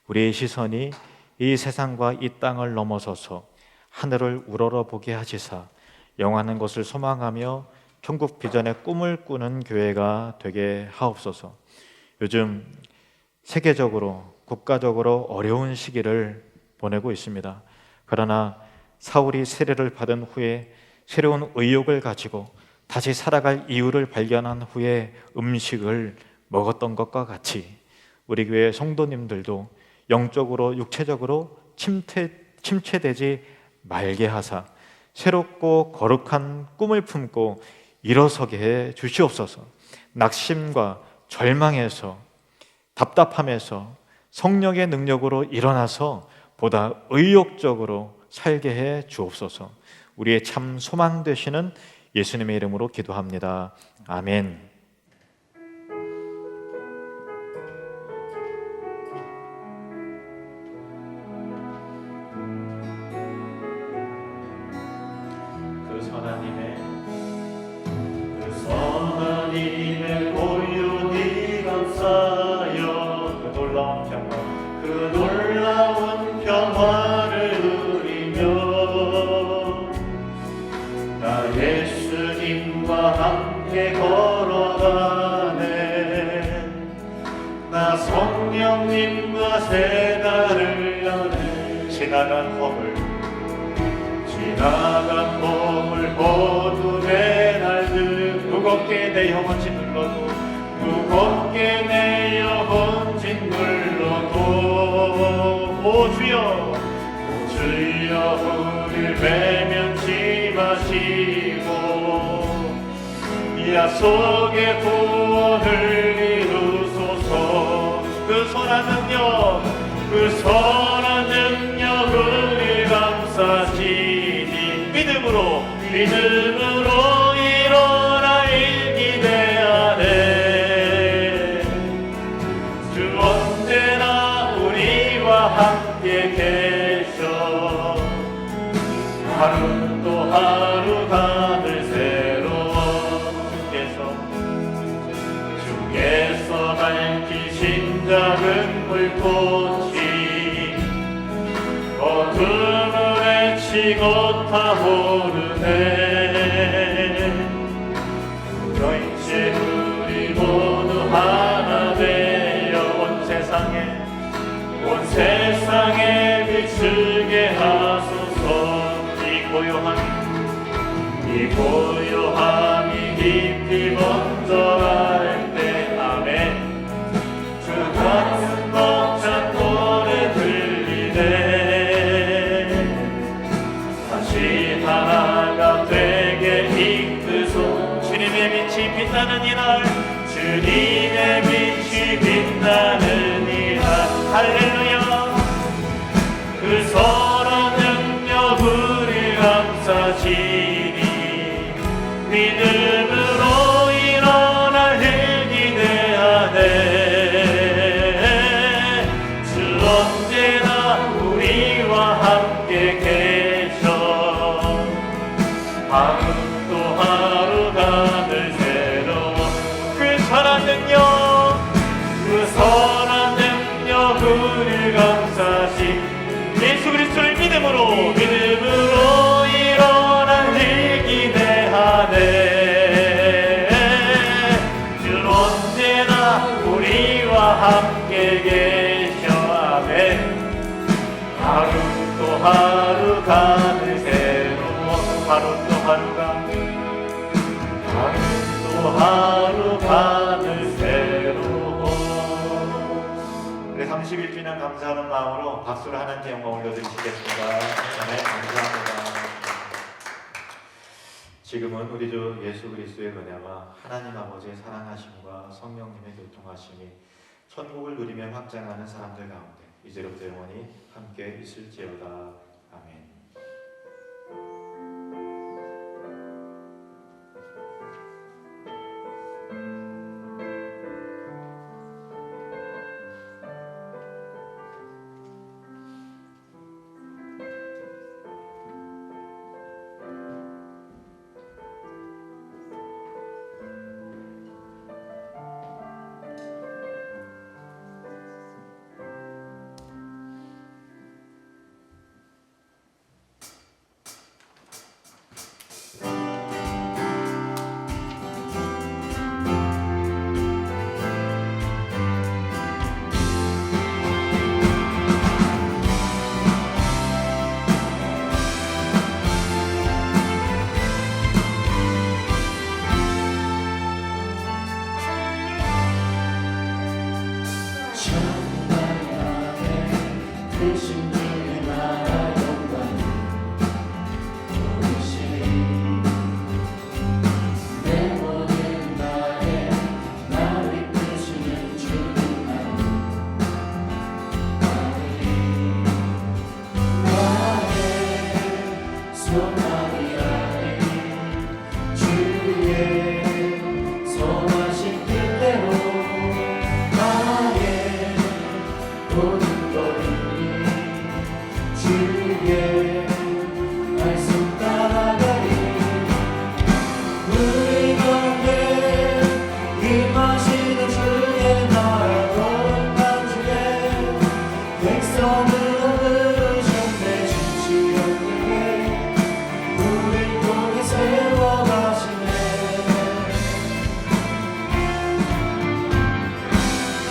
우리의 시선이 이 세상과 이 땅을 넘어서서 하늘을 우러러보게 하시사 영원한 것을 소망하며 천국 비전의 꿈을 꾸는 교회가 되게 하옵소서. 요즘 세계적으로 국가적으로 어려운 시기를 보내고 있습니다. 그러나 사울이 세례를 받은 후에 새로운 의욕을 가지고 다시 살아갈 이유를 발견한 후에 음식을 먹었던 것과 같이 우리 교회 성도님들도 영적으로 육체적으로 침체되지 말게 하사 새롭고 거룩한 꿈을 품고 일어서게 해 주시옵소서. 낙심과 절망에서, 답답함에서 성령의 능력으로 일어나서 보다 의욕적으로 살게 해 주옵소서. 우리의 참 소망 되시는 예수님의 이름으로 기도합니다. 아멘. 선하님의 고유히 감사여 그 놀라운 평화를 성령님과 새 달을 여네 지나간 허물 모두 내 날들 무겁게 내 영혼 짓눌러도 무겁게 내 영혼 짓눌러도 오 주여 우리를 외면치 마시고 약속의 구원을 이루소서 그 선한 능력을 감사지니 믿음으로 일어나 일기대하네 주 언제나 우리와 함께 계셔 하루 또 하루가 늘 새로워 주께서 밝히신 작은 불꽃이 어둠을 헤치고 타오르네 너희째 우리 모두 하나 되어 온 세상에 비추게 하소서 이 고요함이 깊이 번져갈 때 아멘 주 같은 벅찬 노래 들리네 다시 하나가 되게 이끄소 주님의 빛이 빛나는 이날 주님의 빛이 빛나는 이날 할렐루야 그 선한 능력을 감사지니 믿음으로 일어날 일기대하네 주 언제나 우리와 함께 계셔 하루 또 하루가 늘 새로워 그 선한 능력을 감사시 예수 그리스도를 믿음으로 일어난 일기대하네 주 언제나 우리와 함께 계셔 아멘 하루 또 하루가 늘 새로워 하루 또 하루가 늘 새로워 우리 30일주년 감사하는 마음으로 박수를 하나님께 영광 올려드리시겠습니다. 네, 감사합니다. 지금은 우리 주 예수 그리스도의 은혜와 하나님 아버지의 사랑하심과 성령님의 교통하심이 천국을 누리며 확장하는 사람들 가운데 이제로부터 영원히 함께 있을지어다. 아멘.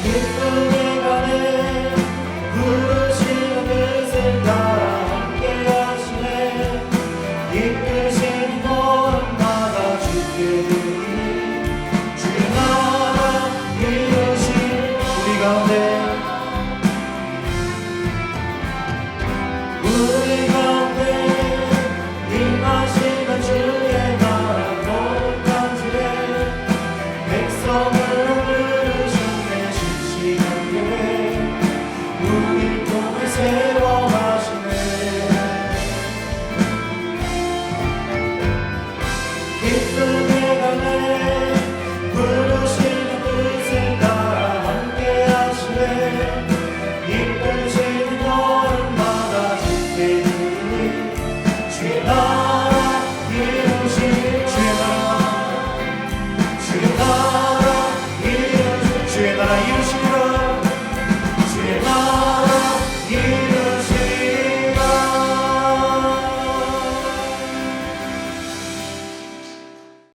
기쁨의 가운데